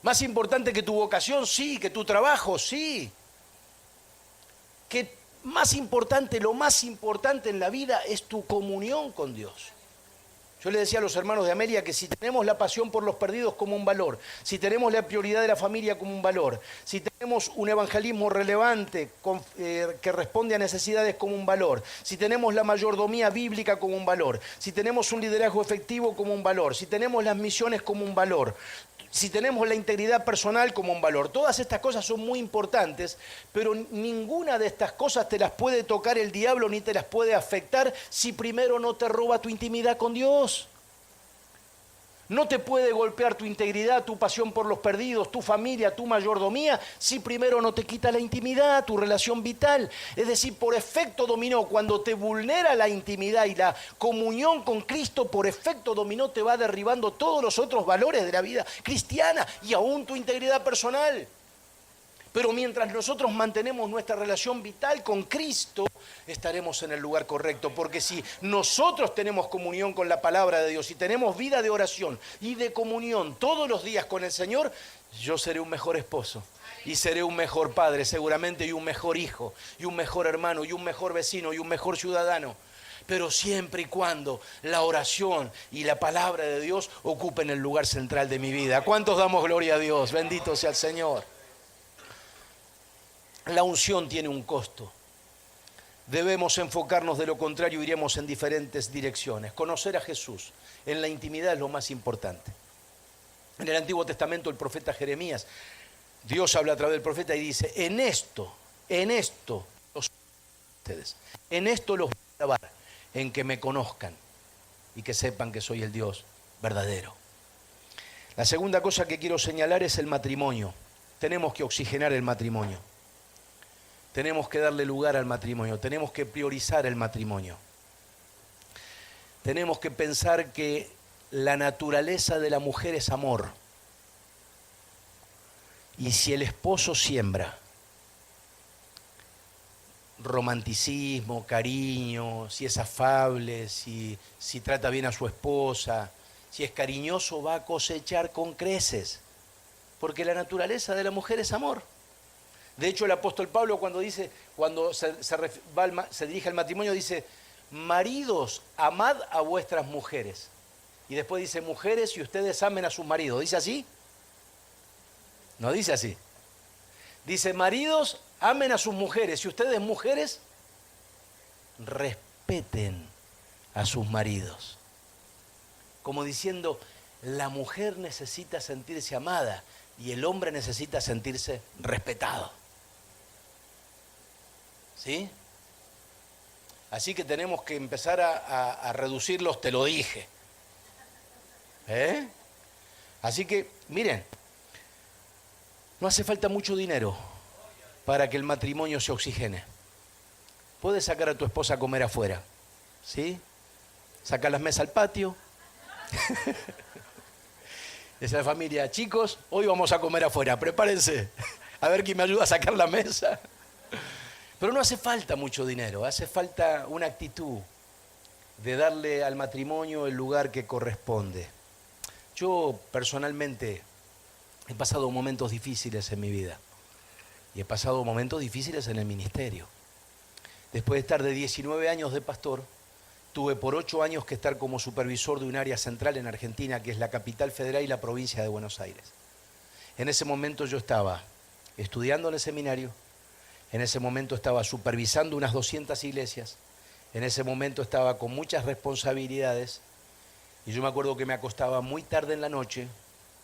¿Más importante que tu vocación? Sí. ¿Que tu trabajo? Sí. Lo más importante en la vida es tu comunión con Dios. Yo le decía a los hermanos de Amelia que si tenemos la pasión por los perdidos como un valor, si tenemos la prioridad de la familia como un valor, si tenemos un evangelismo relevante que responde a necesidades como un valor, si tenemos la mayordomía bíblica como un valor, si tenemos un liderazgo efectivo como un valor, si tenemos las misiones como un valor, si tenemos la integridad personal como un valor, todas estas cosas son muy importantes, pero ninguna de estas cosas te las puede tocar el diablo ni te las puede afectar si primero no te roba tu intimidad con Dios. No te puede golpear tu integridad, tu pasión por los perdidos, tu familia, tu mayordomía, si primero no te quita la intimidad, tu relación vital. Es decir, por efecto dominó, cuando te vulnera la intimidad y la comunión con Cristo, por efecto dominó te va derribando todos los otros valores de la vida cristiana y aún tu integridad personal. Pero mientras nosotros mantenemos nuestra relación vital con Cristo, estaremos en el lugar correcto. Porque si nosotros tenemos comunión con la palabra de Dios y tenemos vida de oración y de comunión todos los días con el Señor, yo seré un mejor esposo y seré un mejor padre seguramente y un mejor hijo y un mejor hermano y un mejor vecino y un mejor ciudadano. pero siempre y cuando la oración y la palabra de Dios ocupen el lugar central de mi vida. ¿Cuántos damos gloria a Dios? Bendito sea el Señor. La unción tiene un costo. Debemos enfocarnos, de lo contrario iremos en diferentes direcciones. Conocer a Jesús en la intimidad es lo más importante. En el Antiguo Testamento el profeta Jeremías, Dios habla a través del profeta y dice, en esto los ustedes, en esto los voy a alabar, en que me conozcan y que sepan que soy el Dios verdadero. La segunda cosa que quiero señalar es el matrimonio. Tenemos que oxigenar el matrimonio. Tenemos que darle lugar al matrimonio, tenemos que priorizar el matrimonio. Tenemos que pensar que la naturaleza de la mujer es amor. Y si el esposo siembra romanticismo, cariño, si es afable, si trata bien a su esposa, si es cariñoso, va a cosechar con creces. Porque la naturaleza de la mujer es amor. De hecho, el apóstol Pablo cuando se dirige al matrimonio dice, maridos, amad a vuestras mujeres. Y después dice, mujeres, y ustedes amen a sus maridos. ¿Dice así? No dice así. Dice, maridos, amen a sus mujeres, y ustedes, mujeres, respeten a sus maridos. Como diciendo, la mujer necesita sentirse amada y el hombre necesita sentirse respetado. ¿Sí? Así que tenemos que empezar a reducirlos, te lo dije. Así que, miren, no hace falta mucho dinero para que el matrimonio se oxigene. Puedes sacar a tu esposa a comer afuera, ¿sí? Sacar las mesas al patio. Esa familia, chicos, hoy vamos a comer afuera, prepárense. A ver quién me ayuda a sacar la mesa. Pero no hace falta mucho dinero, hace falta una actitud de darle al matrimonio el lugar que corresponde. Yo personalmente he pasado momentos difíciles en mi vida y he pasado momentos difíciles en el ministerio. Después de estar de 19 años de pastor, tuve por 8 años que estar como supervisor de un área central en Argentina, que es la capital federal y la provincia de Buenos Aires. En ese momento yo estaba estudiando en el seminario, en ese momento estaba supervisando unas 200 iglesias, en ese momento estaba con muchas responsabilidades, y yo me acuerdo que me acostaba muy tarde en la noche,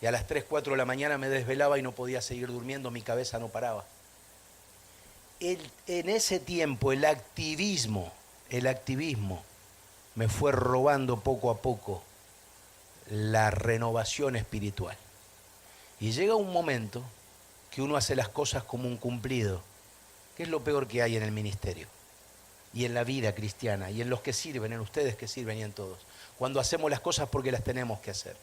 y a las 3, 4 de la mañana me desvelaba y no podía seguir durmiendo, mi cabeza no paraba. En ese tiempo el activismo me fue robando poco a poco la renovación espiritual. Y llega un momento que uno hace las cosas como un cumplido, que es lo peor que hay en el ministerio, y en la vida cristiana, y en los que sirven, en ustedes que sirven y en todos. Cuando hacemos las cosas porque las tenemos que hacer.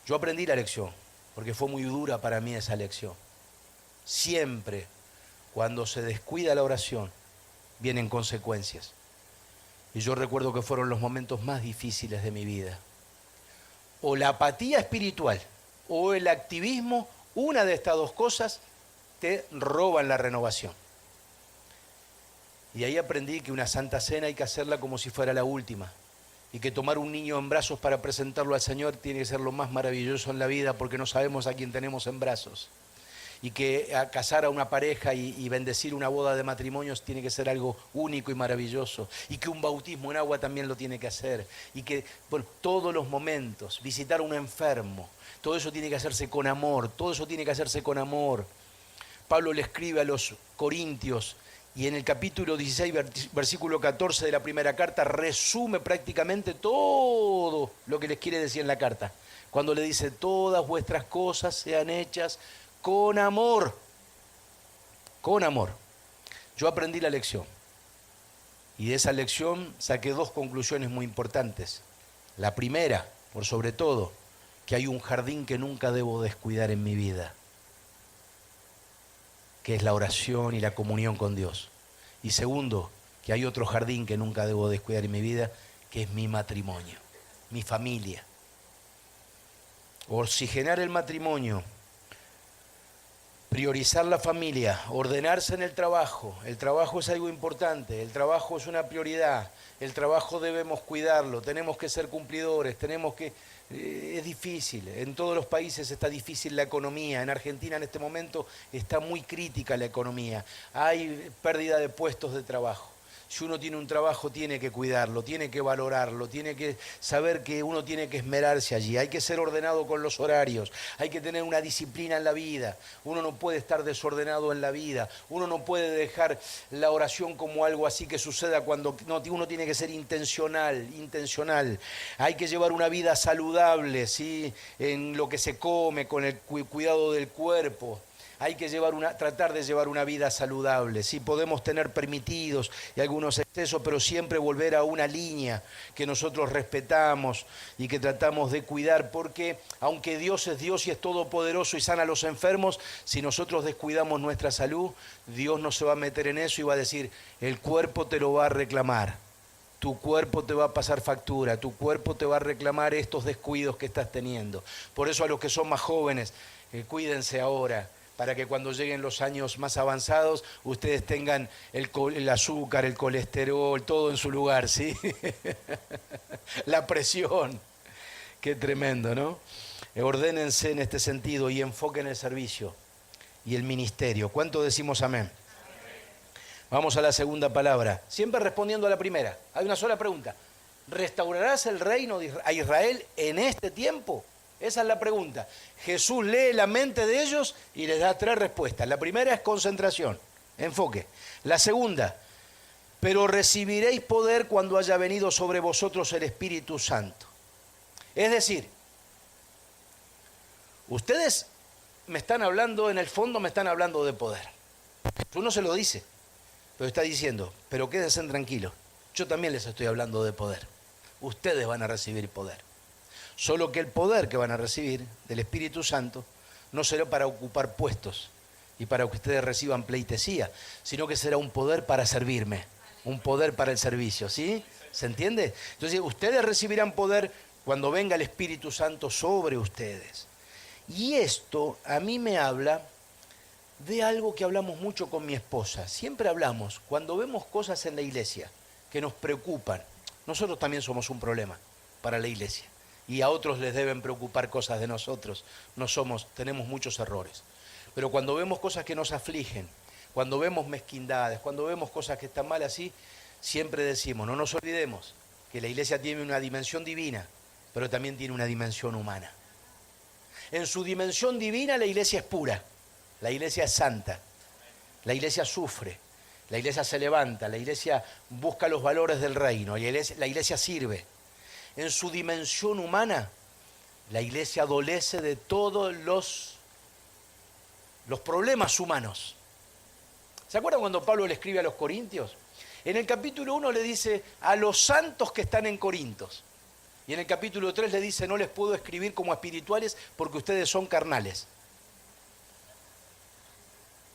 Yo aprendí la lección, porque fue muy dura para mí esa lección. Siempre, cuando se descuida la oración, vienen consecuencias. Y yo recuerdo que fueron los momentos más difíciles de mi vida. O la apatía espiritual, o el activismo, una de estas dos cosas te roban la renovación. Y ahí aprendí que una santa cena hay que hacerla como si fuera la última. Y que tomar un niño en brazos para presentarlo al Señor tiene que ser lo más maravilloso en la vida, porque no sabemos a quién tenemos en brazos. Y que casar a una pareja y bendecir una boda de matrimonios tiene que ser algo único y maravilloso. Y que un bautismo en agua también lo tiene que hacer. Y que todos los momentos, visitar a un enfermo, todo eso tiene que hacerse con amor, todo eso tiene que hacerse con amor. Pablo le escribe a los Corintios y en el capítulo 16, versículo 14 de la primera carta, resume prácticamente todo lo que les quiere decir en la carta. Cuando le dice, todas vuestras cosas sean hechas con amor. Con amor. Yo aprendí la lección. Y de esa lección saqué 2 conclusiones muy importantes. La primera, por sobre todo, que hay un jardín que nunca debo descuidar en mi vida, que es la oración y la comunión con Dios. Y segundo, que hay otro jardín que nunca debo descuidar en mi vida, que es mi matrimonio, mi familia. Oxigenar el matrimonio Priorizar la familia, ordenarse en el trabajo. El trabajo es algo importante, el trabajo es una prioridad, el trabajo debemos cuidarlo, tenemos que ser cumplidores, tenemos que... es difícil, en todos los países está difícil la economía, en Argentina en este momento está muy crítica la economía, hay pérdida de puestos de trabajo. Si uno tiene un trabajo tiene que cuidarlo, tiene que valorarlo, tiene que saber que uno tiene que esmerarse allí, hay que ser ordenado con los horarios, hay que tener una disciplina en la vida, uno no puede estar desordenado en la vida, uno no puede dejar la oración como algo así que suceda cuando no, uno tiene que ser intencional, hay que llevar una vida saludable, ¿sí? En lo que se come, con el cuidado del cuerpo. Hay que tratar de llevar una vida saludable. Sí, podemos tener permitidos y algunos excesos, pero siempre volver a una línea que nosotros respetamos y que tratamos de cuidar, porque aunque Dios es Dios y es todopoderoso y sana a los enfermos, si nosotros descuidamos nuestra salud, Dios no se va a meter en eso y va a decir, el cuerpo te lo va a reclamar. Tu cuerpo te va a pasar factura, tu cuerpo te va a reclamar estos descuidos que estás teniendo. Por eso a los que son más jóvenes, cuídense ahora, para que cuando lleguen los años más avanzados ustedes tengan el azúcar, el colesterol, todo en su lugar, ¿sí? La presión. Qué tremendo, ¿no? Ordénense en este sentido y enfoquen el servicio y el ministerio. ¿Cuánto decimos amén? Vamos a la segunda palabra. Siempre respondiendo a la primera. Hay una sola pregunta. ¿Restaurarás el reino a Israel en este tiempo? Esa es la pregunta. Jesús lee la mente de ellos y les da 3 respuestas. La primera es concentración, enfoque. La segunda, pero recibiréis poder cuando haya venido sobre vosotros el Espíritu Santo. Es decir, ustedes me están hablando, en el fondo me están hablando de poder. Jesús no se lo dice, pero está diciendo, pero quédense tranquilos, yo también les estoy hablando de poder. Ustedes van a recibir poder. Solo que el poder que van a recibir del Espíritu Santo no será para ocupar puestos y para que ustedes reciban pleitesía, sino que será un poder para servirme, un poder para el servicio, ¿sí? ¿Se entiende? Entonces, ustedes recibirán poder cuando venga el Espíritu Santo sobre ustedes. Y esto a mí me habla de algo que hablamos mucho con mi esposa. Siempre hablamos, cuando vemos cosas en la iglesia que nos preocupan, nosotros también somos un problema para la iglesia. Y a otros les deben preocupar cosas de nosotros. Tenemos muchos errores. Pero cuando vemos cosas que nos afligen, cuando vemos mezquindades, cuando vemos cosas que están mal así, siempre decimos, no nos olvidemos que la iglesia tiene una dimensión divina, pero también tiene una dimensión humana. En su dimensión divina la iglesia es pura, la iglesia es santa, la iglesia sufre, la iglesia se levanta, la iglesia busca los valores del reino, la iglesia sirve. En su dimensión humana, la iglesia adolece de todos los problemas humanos. ¿Se acuerdan cuando Pablo le escribe a los Corintios? En el capítulo 1 le dice a los santos que están en Corintos. Y en el capítulo 3 le dice, no les puedo escribir como espirituales porque ustedes son carnales.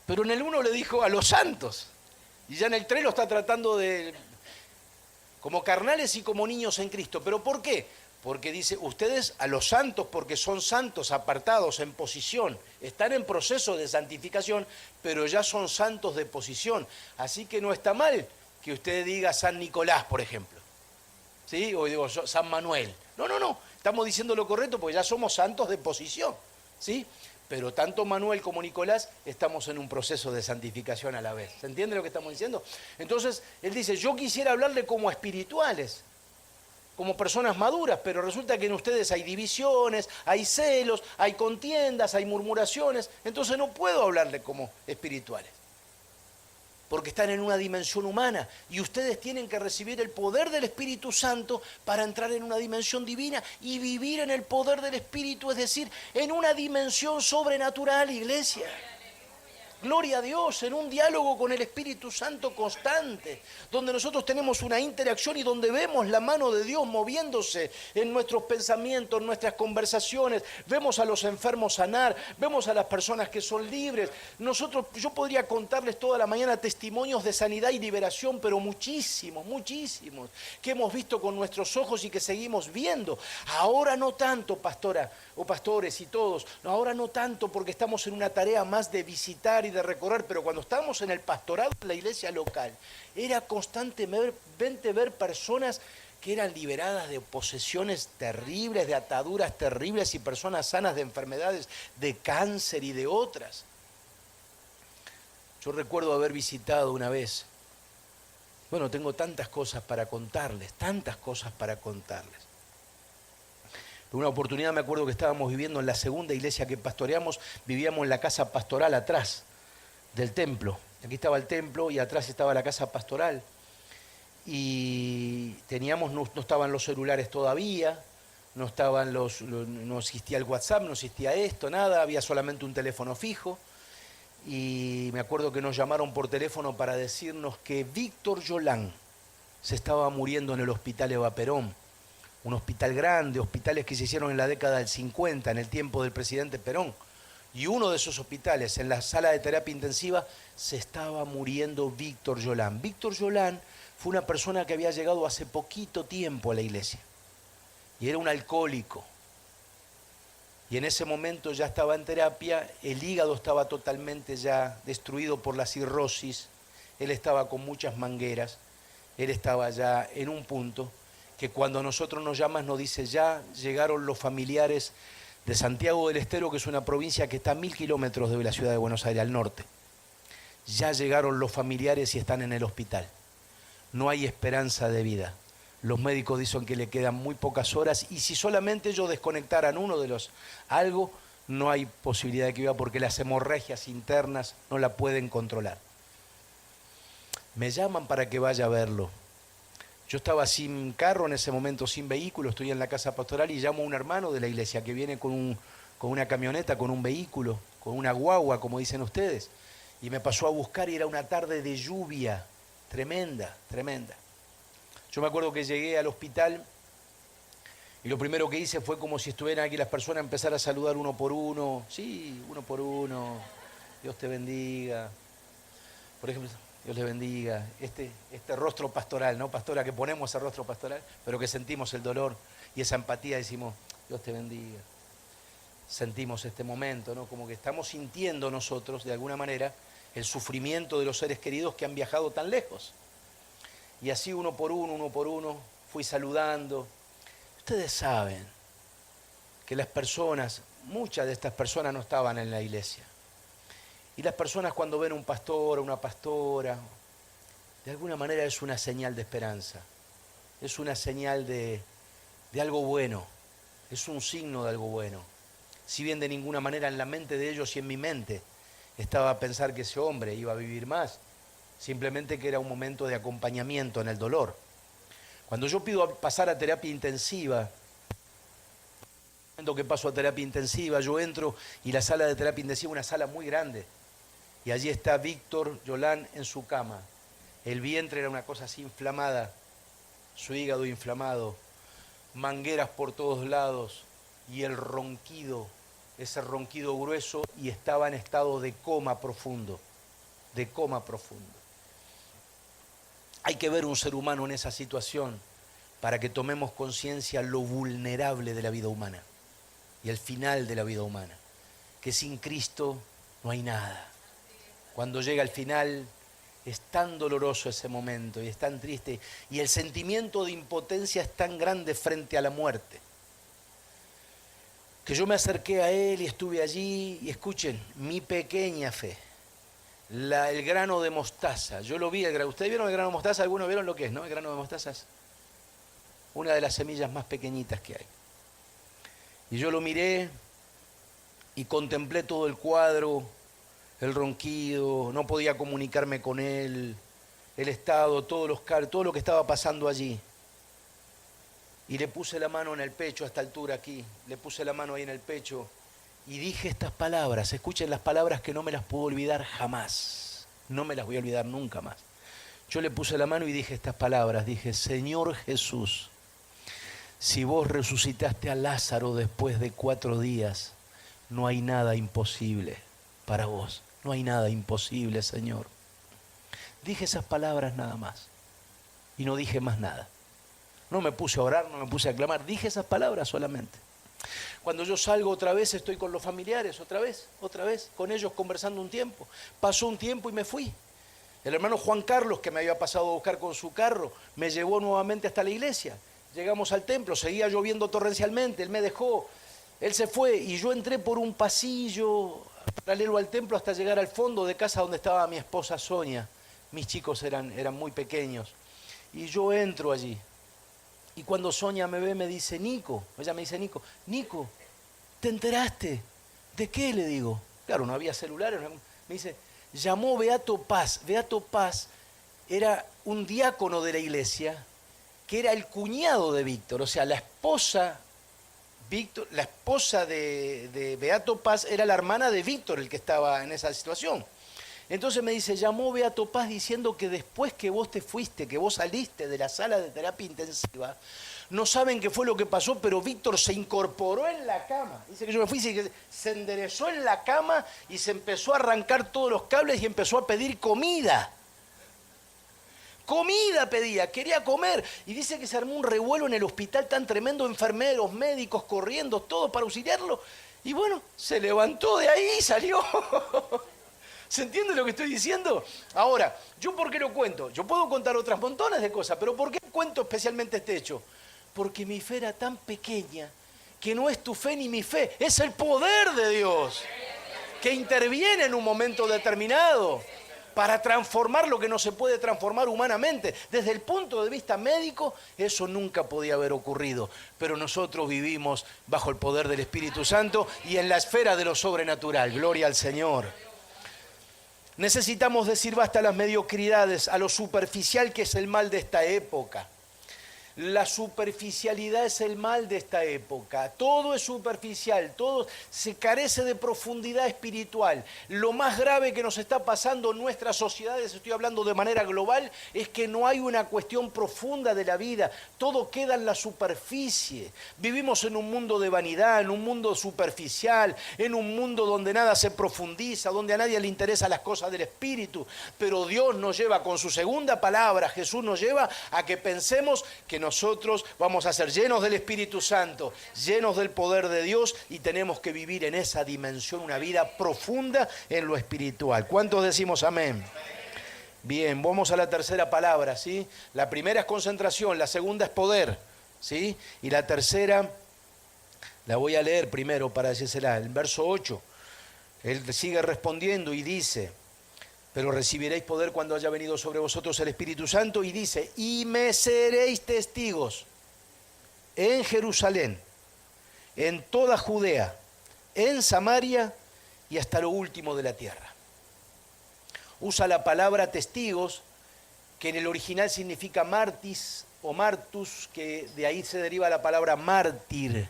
Pero en el 1 le dijo a los santos. Y ya en el 3 lo está tratando de... como carnales y como niños en Cristo. ¿Pero por qué? Porque dice, ustedes a los santos, porque son santos, apartados, en posición, están en proceso de santificación, pero ya son santos de posición. Así que no está mal que usted diga San Nicolás, por ejemplo. ¿Sí? O digo San Manuel. No. Estamos diciendo lo correcto porque ya somos santos de posición. ¿Sí? Pero tanto Manuel como Nicolás estamos en un proceso de santificación a la vez. ¿Se entiende lo que estamos diciendo? Entonces, él dice, yo quisiera hablarle como espirituales, como personas maduras, pero resulta que en ustedes hay divisiones, hay celos, hay contiendas, hay murmuraciones, entonces no puedo hablarle como espirituales, porque están en una dimensión humana y ustedes tienen que recibir el poder del Espíritu Santo para entrar en una dimensión divina y vivir en el poder del Espíritu, es decir, en una dimensión sobrenatural, iglesia. Gloria a Dios, en un diálogo con el Espíritu Santo constante, donde nosotros tenemos una interacción y donde vemos la mano de Dios moviéndose en nuestros pensamientos, en nuestras conversaciones, vemos a los enfermos sanar, vemos a las personas que son libres. Yo podría contarles toda la mañana testimonios de sanidad y liberación, pero muchísimos, muchísimos, que hemos visto con nuestros ojos y que seguimos viendo. Ahora no tanto, pastora, o pastores y todos, ahora no tanto porque estamos en una tarea más de visitar y de recorrer, pero cuando estábamos en el pastorado de la iglesia local, era constantemente ver personas que eran liberadas de posesiones terribles, de ataduras terribles y personas sanas de enfermedades de cáncer y de otras. Yo recuerdo haber visitado una vez, bueno, tengo tantas cosas para contarles, tantas cosas para contarles. En una oportunidad me acuerdo que estábamos viviendo en la segunda iglesia que pastoreamos, vivíamos en la casa pastoral atrás del templo. Aquí estaba el templo y atrás estaba la casa pastoral. Y no estaban los celulares todavía, no existía el WhatsApp, no existía esto, nada, había solamente un teléfono fijo. Y me acuerdo que nos llamaron por teléfono para decirnos que Víctor Yolán se estaba muriendo en el hospital Eva Perón. Un hospital grande, hospitales que se hicieron en la década del 50, en el tiempo del presidente Perón. Y uno de esos hospitales, en la sala de terapia intensiva, se estaba muriendo Víctor Yolán. Víctor Yolán fue una persona que había llegado hace poquito tiempo a la iglesia. Y era un alcohólico. Y en ese momento ya estaba en terapia, el hígado estaba totalmente ya destruido por la cirrosis, él estaba con muchas mangueras, él estaba ya en un punto que cuando a nosotros nos llaman nos dice, ya llegaron los familiares de Santiago del Estero, que es una provincia que está a 1000 kilómetros de la ciudad de Buenos Aires, al norte. Ya llegaron los familiares y están en el hospital. No hay esperanza de vida. Los médicos dicen que le quedan muy pocas horas y si solamente ellos desconectaran algo, no hay posibilidad de que viva porque las hemorragias internas no la pueden controlar. Me llaman para que vaya a verlo. Yo estaba sin carro en ese momento, sin vehículo, estoy en la casa pastoral y llamo a un hermano de la iglesia que viene con una camioneta, con un vehículo, con una guagua, como dicen ustedes. Y me pasó a buscar y era una tarde de lluvia, tremenda, tremenda. Yo me acuerdo que llegué al hospital y lo primero que hice fue como si estuvieran aquí las personas, empezar a saludar uno por uno. Sí, uno por uno. Dios te bendiga. Por ejemplo, Dios le bendiga. Este rostro pastoral, ¿no? Pastora, que ponemos ese rostro pastoral, pero que sentimos el dolor y esa empatía, decimos, Dios te bendiga. Sentimos este momento, ¿no? Como que estamos sintiendo nosotros, de alguna manera, el sufrimiento de los seres queridos que han viajado tan lejos. Y así uno por uno, fui saludando. Ustedes saben que las personas, muchas de estas personas no estaban en la iglesia. Y las personas cuando ven un pastor o una pastora, de alguna manera es una señal de esperanza. Es una señal de algo bueno. Es un signo de algo bueno. Si bien de ninguna manera en la mente de ellos y en mi mente estaba a pensar que ese hombre iba a vivir más, simplemente que era un momento de acompañamiento en el dolor. Cuando yo pido pasar a terapia intensiva, que paso a terapia intensiva, yo entro y la sala de terapia intensiva es una sala muy grande. Y allí está Víctor Yolán en su cama. El vientre era una cosa así inflamada, su hígado inflamado, mangueras por todos lados y el ronquido, ese ronquido grueso, y estaba en estado de coma profundo, de coma profundo. Hay que ver un ser humano en esa situación para que tomemos conciencia lo vulnerable de la vida humana y el final de la vida humana, que sin Cristo no hay nada. Cuando llega el final es tan doloroso ese momento y es tan triste y el sentimiento de impotencia es tan grande frente a la muerte, que yo me acerqué a él y estuve allí y escuchen, mi pequeña fe. El grano de mostaza, yo lo vi, ¿ustedes vieron el grano de mostaza? ¿Algunos vieron lo que es, no? El grano de mostaza es una de las semillas más pequeñitas que hay. Y yo lo miré y contemplé todo el cuadro, el ronquido, no podía comunicarme con él, el estado, todo lo que estaba pasando allí. Y le puse la mano en el pecho a esta altura aquí, le puse la mano ahí en el pecho y dije estas palabras. Escuchen las palabras que no me las puedo olvidar jamás. No me las voy a olvidar nunca más. Yo le puse la mano y dije estas palabras. Dije, Señor Jesús, si vos resucitaste a Lázaro después de 4 días, no hay nada imposible para vos. No hay nada imposible, Señor. Dije esas palabras nada más. Y no dije más nada. No me puse a orar, no me puse a clamar. Dije esas palabras solamente. Cuando yo salgo otra vez, estoy con los familiares, otra vez, con ellos conversando un tiempo. Pasó un tiempo y me fui. El hermano Juan Carlos, que me había pasado a buscar con su carro, me llevó nuevamente hasta la iglesia. Llegamos al templo, seguía lloviendo torrencialmente, él me dejó, él se fue y yo entré por un pasillo paralelo al templo hasta llegar al fondo de casa donde estaba mi esposa Sonia. Mis chicos eran muy pequeños. Y yo entro allí. Y cuando Sonia me ve, me dice, Nico, ella me dice, Nico, ¿te enteraste? ¿De qué? Le digo. Claro, no había celulares. Me dice, llamó Beato Paz. Beato Paz era un diácono de la iglesia que era el cuñado de Víctor. O sea, la esposa de Beato Paz era la hermana de Víctor, el que estaba en esa situación. Entonces me dice, llamó Beato Paz diciendo que después que vos te fuiste, que vos saliste de la sala de terapia intensiva, no saben qué fue lo que pasó, pero Víctor se incorporó en la cama. Dice que yo me fui y que se enderezó en la cama y se empezó a arrancar todos los cables y empezó a pedir comida. Comida pedía, quería comer. Y dice que se armó un revuelo en el hospital tan tremendo, enfermeros, médicos corriendo, todo para auxiliarlo. Y bueno, se levantó de ahí y salió. ¿Se entiende lo que estoy diciendo? Ahora, ¿yo por qué lo cuento? Yo puedo contar otras montones de cosas, pero ¿por qué cuento especialmente este hecho? Porque mi fe era tan pequeña que no es tu fe ni mi fe, es el poder de Dios que interviene en un momento determinado para transformar lo que no se puede transformar humanamente. Desde el punto de vista médico, eso nunca podía haber ocurrido. Pero nosotros vivimos bajo el poder del Espíritu Santo y en la esfera de lo sobrenatural. Gloria al Señor. Necesitamos decir basta a las mediocridades, a lo superficial que es el mal de esta época. La superficialidad es el mal de esta época. Todo es superficial, todo se carece de profundidad espiritual. Lo más grave que nos está pasando en nuestras sociedades, estoy hablando de manera global, es que no hay una cuestión profunda de la vida. Todo queda en la superficie. Vivimos en un mundo de vanidad, en un mundo superficial, en un mundo donde nada se profundiza, donde a nadie le interesan las cosas del espíritu. Pero Dios nos lleva con su segunda palabra, Jesús nos lleva a que pensemos que nosotros vamos a ser llenos del Espíritu Santo, llenos del poder de Dios y tenemos que vivir en esa dimensión, una vida profunda en lo espiritual. ¿Cuántos decimos amén? Bien, vamos a la tercera palabra, ¿sí? La primera es concentración, la segunda es poder, ¿sí? Y la tercera, la voy a leer primero para decírsela, el verso 8. Él sigue respondiendo y dice, pero recibiréis poder cuando haya venido sobre vosotros el Espíritu Santo, y dice, y me seréis testigos en Jerusalén, en toda Judea, en Samaria y hasta lo último de la tierra. Usa la palabra testigos, que en el original significa martis o martus, que de ahí se deriva la palabra mártir.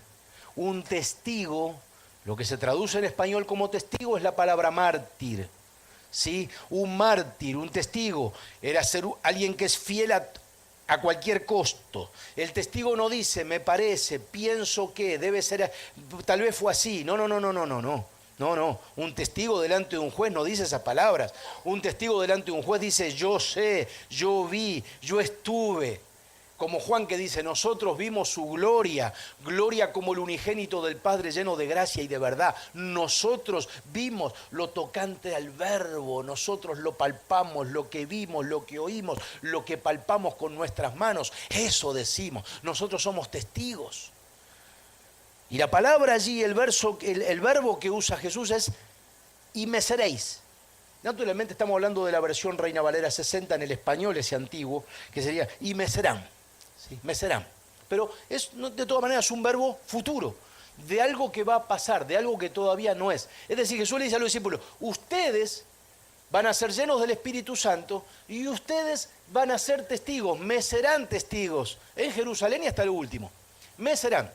Un testigo, lo que se traduce en español como testigo es la palabra mártir. ¿Sí? Un mártir, un testigo, era ser alguien que es fiel a cualquier costo. El testigo no dice, me parece, pienso que, debe ser, tal vez fue así. No. Un testigo delante de un juez no dice esas palabras. Un testigo delante de un juez dice, yo sé, yo vi, yo estuve. Como Juan que dice, nosotros vimos su gloria, gloria como el unigénito del Padre lleno de gracia y de verdad. Nosotros vimos lo tocante al verbo, nosotros lo palpamos, lo que vimos, lo que oímos, lo que palpamos con nuestras manos. Eso decimos, nosotros somos testigos. Y la palabra allí, el verbo que usa Jesús es, y me seréis. Naturalmente estamos hablando de la versión Reina Valera 60 en el español, ese antiguo, que sería, y me serán. Sí, me serán. Pero es, de todas maneras, un verbo futuro, de algo que va a pasar, de algo que todavía no es. Es decir, Jesús le dice a los discípulos, ustedes van a ser llenos del Espíritu Santo y ustedes van a ser testigos, me serán testigos en Jerusalén y hasta lo último. Me serán.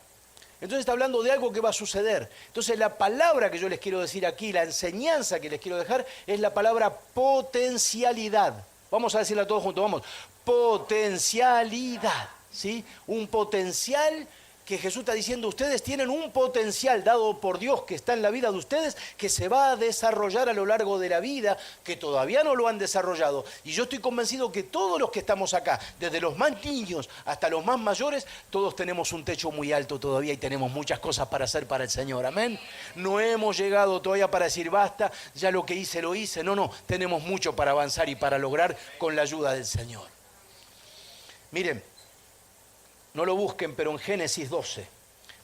Entonces está hablando de algo que va a suceder. Entonces la palabra que yo les quiero decir aquí, la enseñanza que les quiero dejar, es la palabra potencialidad. Vamos a decirla todos juntos, vamos. Potencialidad, ¿sí? Un potencial que Jesús está diciendo, ustedes tienen un potencial dado por Dios que está en la vida de ustedes, que se va a desarrollar a lo largo de la vida, que todavía no lo han desarrollado. Y yo estoy convencido que todos los que estamos acá, desde los más niños hasta los más mayores, todos tenemos un techo muy alto todavía y tenemos muchas cosas para hacer para el Señor. Amén. No hemos llegado todavía para decir basta, ya lo que hice lo hice. No, tenemos mucho para avanzar y para lograr con la ayuda del Señor. Miren. No lo busquen, pero en Génesis 12,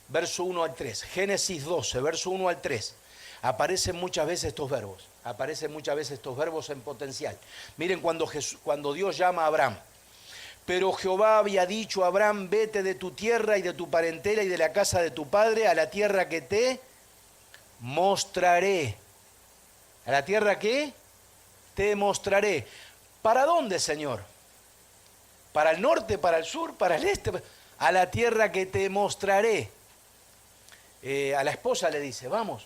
verso 1 al 3. Génesis 12, verso 1 al 3. Aparecen muchas veces estos verbos. Aparecen muchas veces estos verbos en potencial. Miren cuando Dios llama a Abraham. Pero Jehová había dicho a Abraham, vete de tu tierra y de tu parentela y de la casa de tu padre a la tierra que te mostraré. ¿A la tierra que te mostraré? ¿Para dónde, Señor? ¿Para el norte, para el sur, para el este? A la tierra que te mostraré. A la esposa le dice, vamos,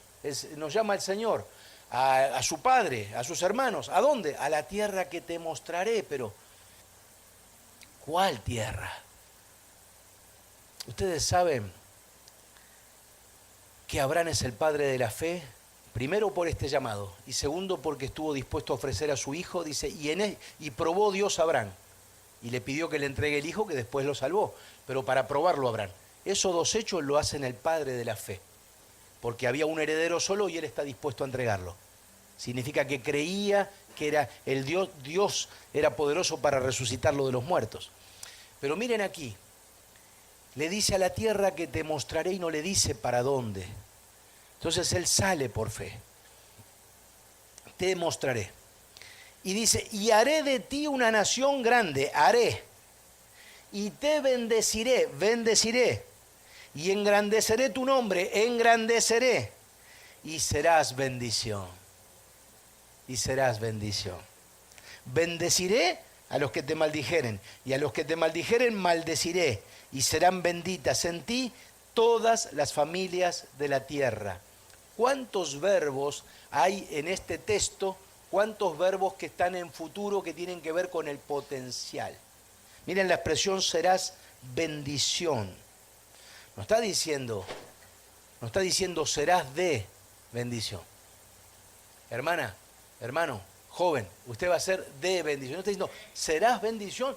nos llama el Señor, a su padre, a sus hermanos. ¿A dónde? A la tierra que te mostraré, pero ¿cuál tierra? Ustedes saben que Abraham es el padre de la fe, primero por este llamado, y segundo porque estuvo dispuesto a ofrecer a su hijo, dice, y probó Dios a Abraham. Y le pidió que le entregue el hijo que después lo salvó, pero para probarlo Abraham. Esos dos hechos lo hacen el padre de la fe, porque había un heredero solo y él está dispuesto a entregarlo. Significa que creía que era el Dios era poderoso para resucitarlo de los muertos. Pero miren aquí, le dice a la tierra que te mostraré y no le dice para dónde. Entonces él sale por fe. Te mostraré. Y dice, y haré de ti una nación grande, haré, y te bendeciré, bendeciré, y engrandeceré tu nombre, engrandeceré, y serás bendición, y serás bendición. Bendeciré a los que te maldijeren, y a los que te maldijeren maldeciré, y serán benditas en ti todas las familias de la tierra. ¿Cuántos verbos hay en este texto? ¿Cuántos verbos que están en futuro que tienen que ver con el potencial? Miren la expresión serás bendición. No está diciendo serás de bendición. Hermana, hermano, joven, usted va a ser de bendición. No está diciendo serás bendición.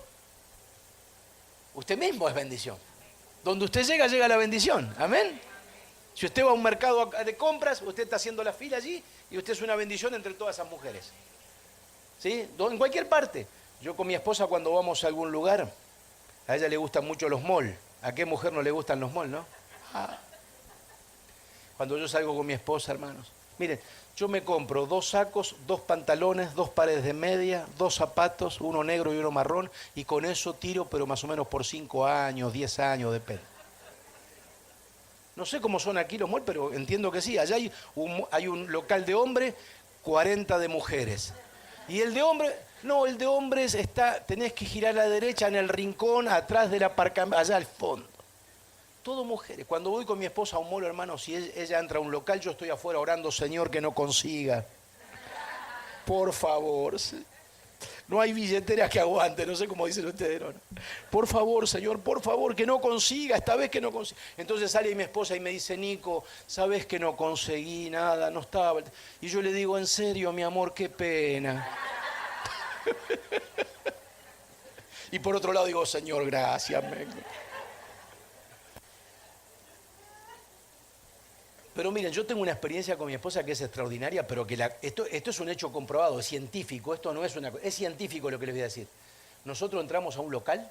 Usted mismo es bendición. Donde usted llega, llega la bendición. Amén. Si usted va a un mercado de compras, usted está haciendo la fila allí y usted es una bendición entre todas esas mujeres. ¿Sí? En cualquier parte. Yo con mi esposa cuando vamos a algún lugar, a ella le gustan mucho los malls. ¿A qué mujer no le gustan los malls, no? Cuando yo salgo con mi esposa, hermanos. Miren, yo me compro 2 sacos, 2 pantalones, 2 pares de media, 2 zapatos, uno negro y uno marrón, y con eso tiro, pero más o menos por 5 años, 10 años, depende. No sé cómo son aquí los malls, pero entiendo que sí. Allá hay un local de hombres, 40 de mujeres. Y el de hombres, no, el de hombres está, tenés que girar a la derecha en el rincón, atrás del aparcamiento, allá al fondo. Todo mujeres. Cuando voy con mi esposa a un mall, hermano, si ella entra a un local, yo estoy afuera orando, Señor, que no consiga. Por favor. No hay billetera que aguante, no sé cómo dicen ustedes. No. Por favor, Señor, por favor, que no consiga, esta vez que no consiga. Entonces sale mi esposa y me dice, Nico, ¿sabes que no conseguí nada? No estaba. Y yo le digo, en serio, mi amor, qué pena. Y por otro lado digo, Señor, gracias. Pero miren, yo tengo una experiencia con mi esposa que es extraordinaria, pero que esto es un hecho comprobado, es científico, esto no es una cosa, es científico lo que les voy a decir. Nosotros entramos a un local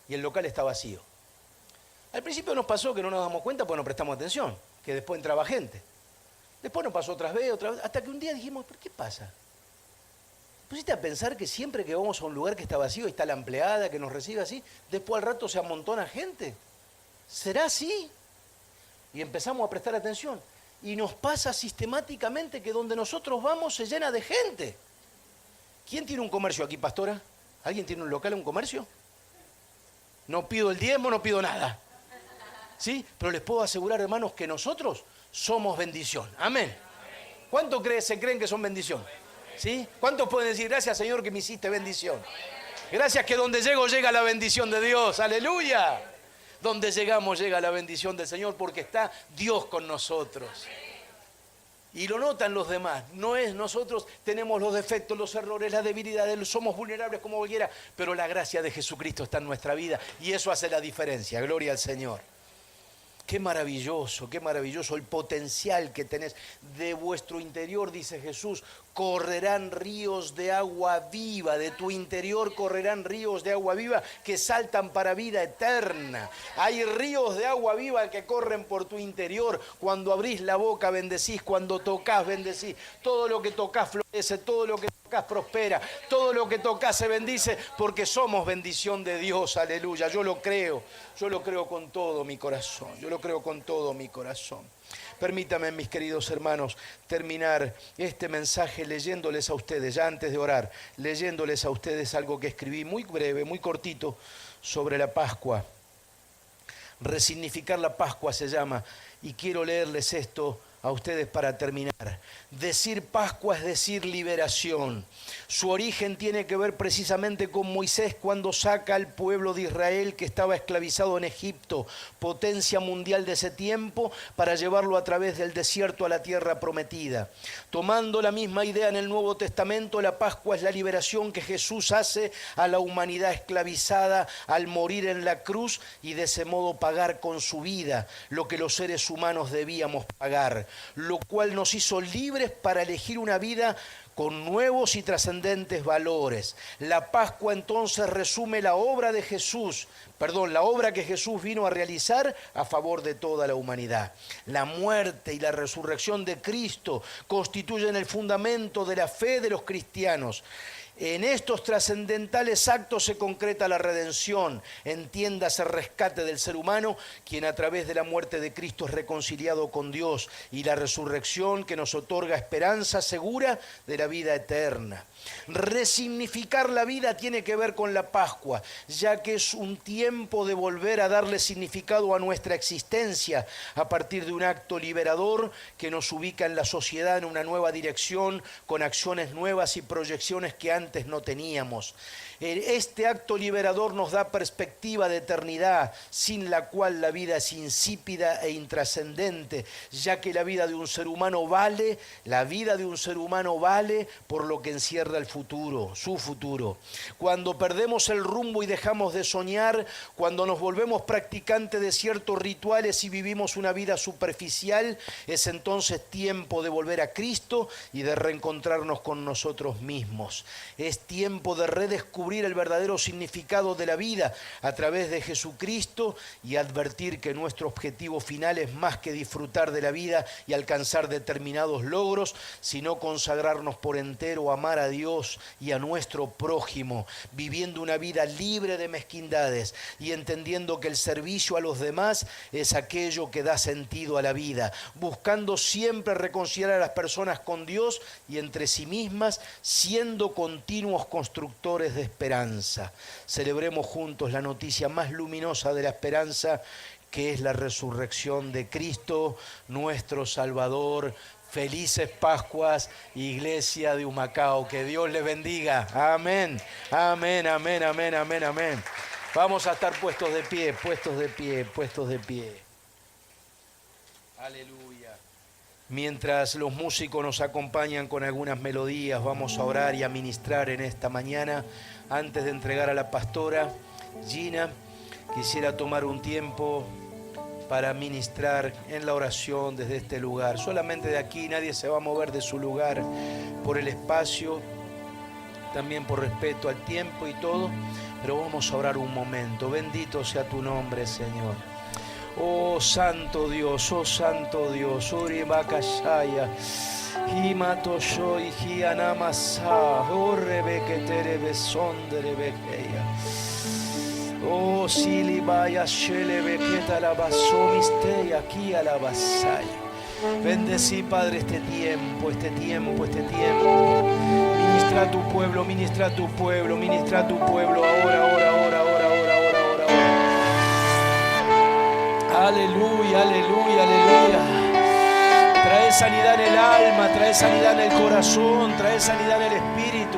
y el local está vacío. Al principio nos pasó que no nos damos cuenta porque no prestamos atención, que después entraba gente. Después nos pasó otra vez, hasta que un día dijimos, ¿por qué pasa? ¿Pusiste a pensar que siempre que vamos a un lugar que está vacío y está la empleada que nos recibe así, después al rato se amontona gente? ¿Será así? Y empezamos a prestar atención. Y nos pasa sistemáticamente que donde nosotros vamos se llena de gente. ¿Quién tiene un comercio aquí, pastora? ¿Alguien tiene un local, un comercio? No pido el diezmo, no pido nada. ¿sí? Pero les puedo asegurar, hermanos, que nosotros somos bendición. Amén. ¿Cuántos se creen que son bendición? ¿Sí? ¿Cuántos pueden decir, gracias, Señor, que me hiciste bendición? Gracias que donde llego llega la bendición de Dios. ¡Aleluya! Donde llegamos llega la bendición del Señor porque está Dios con nosotros. Y lo notan los demás. No es nosotros tenemos los defectos, los errores, las debilidades, somos vulnerables como cualquiera, pero la gracia de Jesucristo está en nuestra vida y eso hace la diferencia. Gloria al Señor. Qué maravilloso el potencial que tenés de vuestro interior, dice Jesús. Correrán ríos de agua viva, de tu interior correrán ríos de agua viva que saltan para vida eterna. Hay ríos de agua viva que corren por tu interior. Cuando abrís la boca bendecís, cuando tocas bendecís. Todo lo que tocas florece, todo lo que tocas prospera, todo lo que tocas se bendice porque somos bendición de Dios, aleluya. Yo lo creo con todo mi corazón, yo lo creo con todo mi corazón. Permítanme, mis queridos hermanos, terminar este mensaje leyéndoles a ustedes, ya antes de orar, leyéndoles a ustedes algo que escribí muy breve, muy cortito, sobre la Pascua. Resignificar la Pascua se llama, y quiero leerles esto a ustedes para terminar. Decir Pascua es decir liberación. Su origen tiene que ver precisamente con Moisés cuando saca al pueblo de Israel que estaba esclavizado en Egipto, potencia mundial de ese tiempo, para llevarlo a través del desierto a la tierra prometida. Tomando la misma idea en el Nuevo Testamento, la Pascua es la liberación que Jesús hace a la humanidad esclavizada al morir en la cruz y de ese modo pagar con su vida lo que los seres humanos debíamos pagar, lo cual nos hizo libres para elegir una vida con nuevos y trascendentes valores. La Pascua entonces resume la obra que Jesús vino a realizar a favor de toda la humanidad. La muerte y la resurrección de Cristo constituyen el fundamento de la fe de los cristianos. En estos trascendentales actos se concreta la redención, entiéndase el rescate del ser humano, quien a través de la muerte de Cristo es reconciliado con Dios, y la resurrección que nos otorga esperanza segura de la vida eterna. Resignificar la vida tiene que ver con la Pascua, ya que es un tiempo de volver a darle significado a nuestra existencia a partir de un acto liberador que nos ubica en la sociedad en una nueva dirección, con acciones nuevas y proyecciones que antes no teníamos. Este acto liberador nos da perspectiva de eternidad, sin la cual la vida es insípida e intrascendente, ya que la vida de un ser humano vale por lo que encierra el futuro, su futuro. Cuando perdemos el rumbo y dejamos de soñar, cuando nos volvemos practicantes de ciertos rituales y vivimos una vida superficial, es entonces tiempo de volver a Cristo y de reencontrarnos con nosotros mismos. Es tiempo de redescubrir el verdadero significado de la vida a través de Jesucristo y advertir que nuestro objetivo final es más que disfrutar de la vida y alcanzar determinados logros, sino consagrarnos por entero a amar a Dios y a nuestro prójimo, viviendo una vida libre de mezquindades y entendiendo que el servicio a los demás es aquello que da sentido a la vida, buscando siempre reconciliar a las personas con Dios y entre sí mismas, siendo continuos constructores de esperanza. Celebremos juntos la noticia más luminosa de la esperanza, que es la resurrección de Cristo, nuestro Salvador. Felices Pascuas, Iglesia de Humacao. Que Dios les bendiga. Amén. Amén, amén, amén, amén, amén. Vamos a estar puestos de pie, puestos de pie, puestos de pie. Aleluya. Mientras los músicos nos acompañan con algunas melodías, vamos a orar y a ministrar en esta mañana. Antes de entregar a la pastora Gina, quisiera tomar un tiempo para ministrar en la oración desde este lugar. Solamente de aquí, nadie se va a mover de su lugar por el espacio, también por respeto al tiempo y todo, pero vamos a orar un momento. Bendito sea tu nombre, Señor. Oh Santo Dios, Uribakashaya, Himatoshoi, Hianamasa, Orebeketerebesonderebekeya. Oh Silibaya, Shelebeketa Labasomisteya, aquí alabasaya. Bendecí, Padre, este tiempo. Ministra a tu pueblo, ahora. Aleluya, aleluya, aleluya. Trae sanidad en el alma, trae sanidad en el corazón, trae sanidad en el espíritu.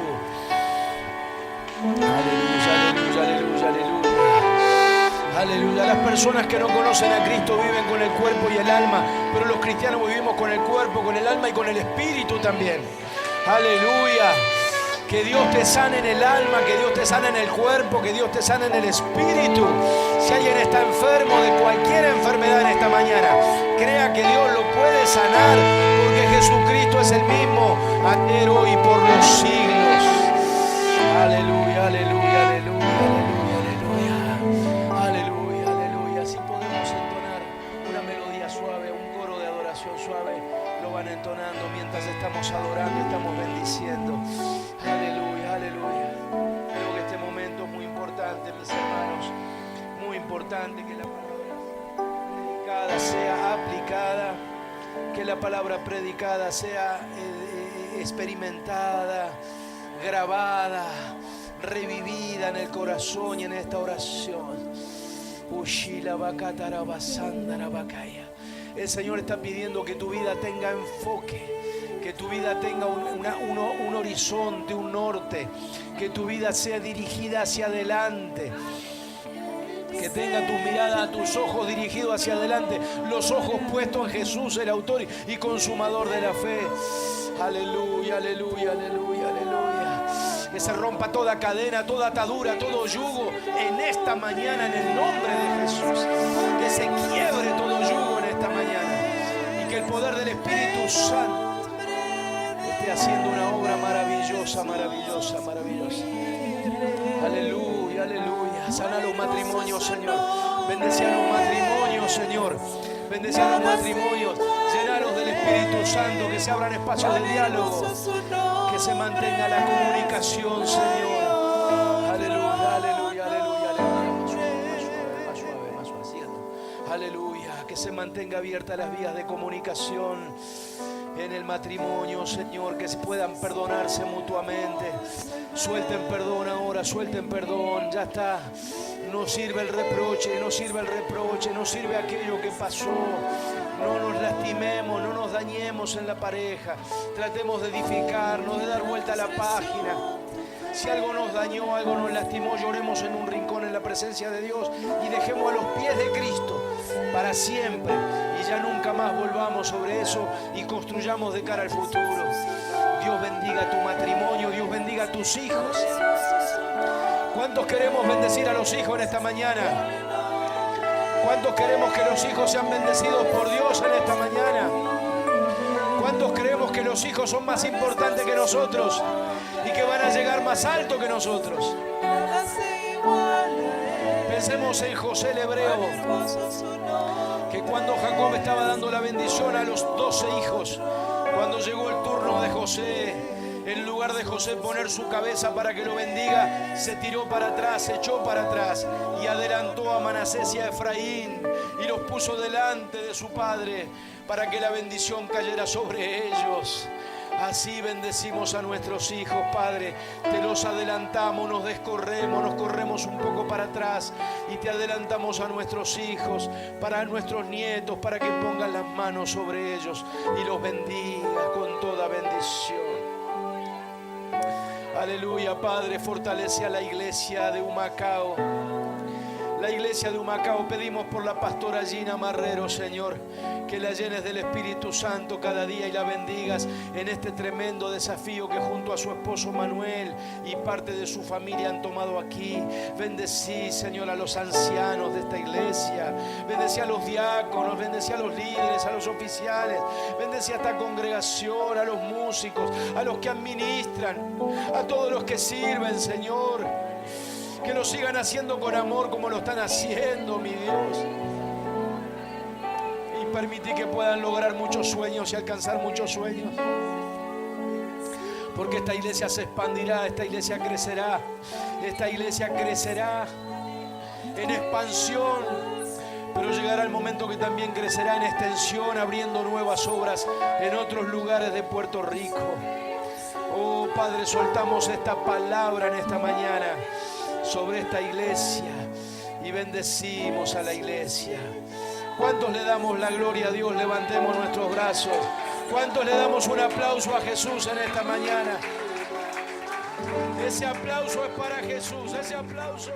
Aleluya, aleluya, aleluya, aleluya. Aleluya. Las personas que no conocen a Cristo viven con el cuerpo y el alma, pero los cristianos vivimos con el cuerpo, con el alma y con el espíritu también. Aleluya. Que Dios te sane en el alma, que Dios te sane en el cuerpo, que Dios te sane en el espíritu. Si alguien está enfermo de cualquier enfermedad en esta mañana, crea que Dios lo puede sanar, porque Jesucristo es el mismo ayer, hoy y por los siglos. Aleluya, aleluya, aleluya, aleluya, aleluya. Aleluya, aleluya. Si podemos entonar una melodía suave, un coro de adoración suave, lo van entonando mientras estamos adorando, estamos bendiciendo. Aleluya, aleluya. Creo que este momento es muy importante, mis hermanos. Muy importante que la palabra predicada sea aplicada, que la palabra predicada sea experimentada, grabada, revivida en el corazón y en esta oración. El Señor está pidiendo que tu vida tenga enfoque, que tu vida tenga un horizonte, un norte, que tu vida sea dirigida hacia adelante, que tenga tus miradas, tus ojos dirigidos hacia adelante, los ojos puestos en Jesús, el autor y consumador de la fe. Aleluya, aleluya, aleluya, aleluya. Que se rompa toda cadena, toda atadura, todo yugo en esta mañana, en el nombre de Jesús. Que se quiebre todo yugo en esta mañana y que el poder del Espíritu Santo esté haciendo una obra maravillosa, maravillosa, maravillosa. Aleluya, aleluya. Sana los matrimonios, Señor. Bendice a los matrimonios, Señor. Bendice a los matrimonios. Llenaros del Espíritu Santo, que se abran espacios de diálogo, que se mantenga la comunicación, Señor. Aleluya, aleluya, aleluya, aleluya. Más suave, más suaveciendo. Aleluya, que se mantenga abierta las vías de comunicación en el matrimonio, Señor, que se puedan perdonarse mutuamente. Suelten perdón ahora, suelten perdón, ya está. No sirve el reproche, no sirve el reproche, no sirve aquello que pasó. No nos lastimemos, no nos dañemos en la pareja. Tratemos de edificarnos, de dar vuelta a la página. Si algo nos dañó, algo nos lastimó, lloremos en un rincón en la presencia de Dios y dejemos a los pies de Cristo para siempre. Y ya nunca más volvamos sobre eso y construyamos de cara al futuro. Dios bendiga tu matrimonio, Dios bendiga a tus hijos. ¿Cuántos queremos bendecir a los hijos en esta mañana? ¿Cuántos queremos que los hijos sean bendecidos por Dios en esta mañana? ¿Cuántos creemos que los hijos son más importantes que nosotros y que van a llegar más alto que nosotros? Pensemos en José el hebreo, que cuando Jacob estaba dando la bendición a los 12 hijos, cuando llegó el turno de José, en lugar de José poner su cabeza para que lo bendiga, se tiró para atrás, se echó para atrás y adelantó a Manasés y a Efraín y los puso delante de su padre para que la bendición cayera sobre ellos. Así bendecimos a nuestros hijos, Padre. Te los adelantamos, nos descorremos, nos corremos un poco para atrás y te adelantamos a nuestros hijos, para nuestros nietos, para que pongan las manos sobre ellos y los bendiga con toda bendición. Aleluya, Padre, fortalece a la iglesia de Humacao. La iglesia de Humacao, pedimos por la pastora Gina Marrero, Señor, que la llenes del Espíritu Santo cada día y la bendigas en este tremendo desafío que junto a su esposo Manuel y parte de su familia han tomado aquí. Bendecí, Señor, a los ancianos de esta iglesia, bendecí a los diáconos, bendecí a los líderes, a los oficiales, bendecí a esta congregación, a los músicos, a los que administran, a todos los que sirven, Señor. Que lo sigan haciendo con amor como lo están haciendo, mi Dios. Y permití que puedan lograr muchos sueños y alcanzar muchos sueños. Porque esta iglesia se expandirá, esta iglesia crecerá. Esta iglesia crecerá en expansión. Pero llegará el momento que también crecerá en extensión, abriendo nuevas obras en otros lugares de Puerto Rico. Oh, Padre, soltamos esta palabra en esta mañana sobre esta iglesia y bendecimos a la iglesia. ¿Cuántos le damos la gloria a Dios? Levantemos nuestros brazos. ¿Cuántos le damos un aplauso a Jesús en esta mañana? Ese aplauso es para Jesús. Ese aplauso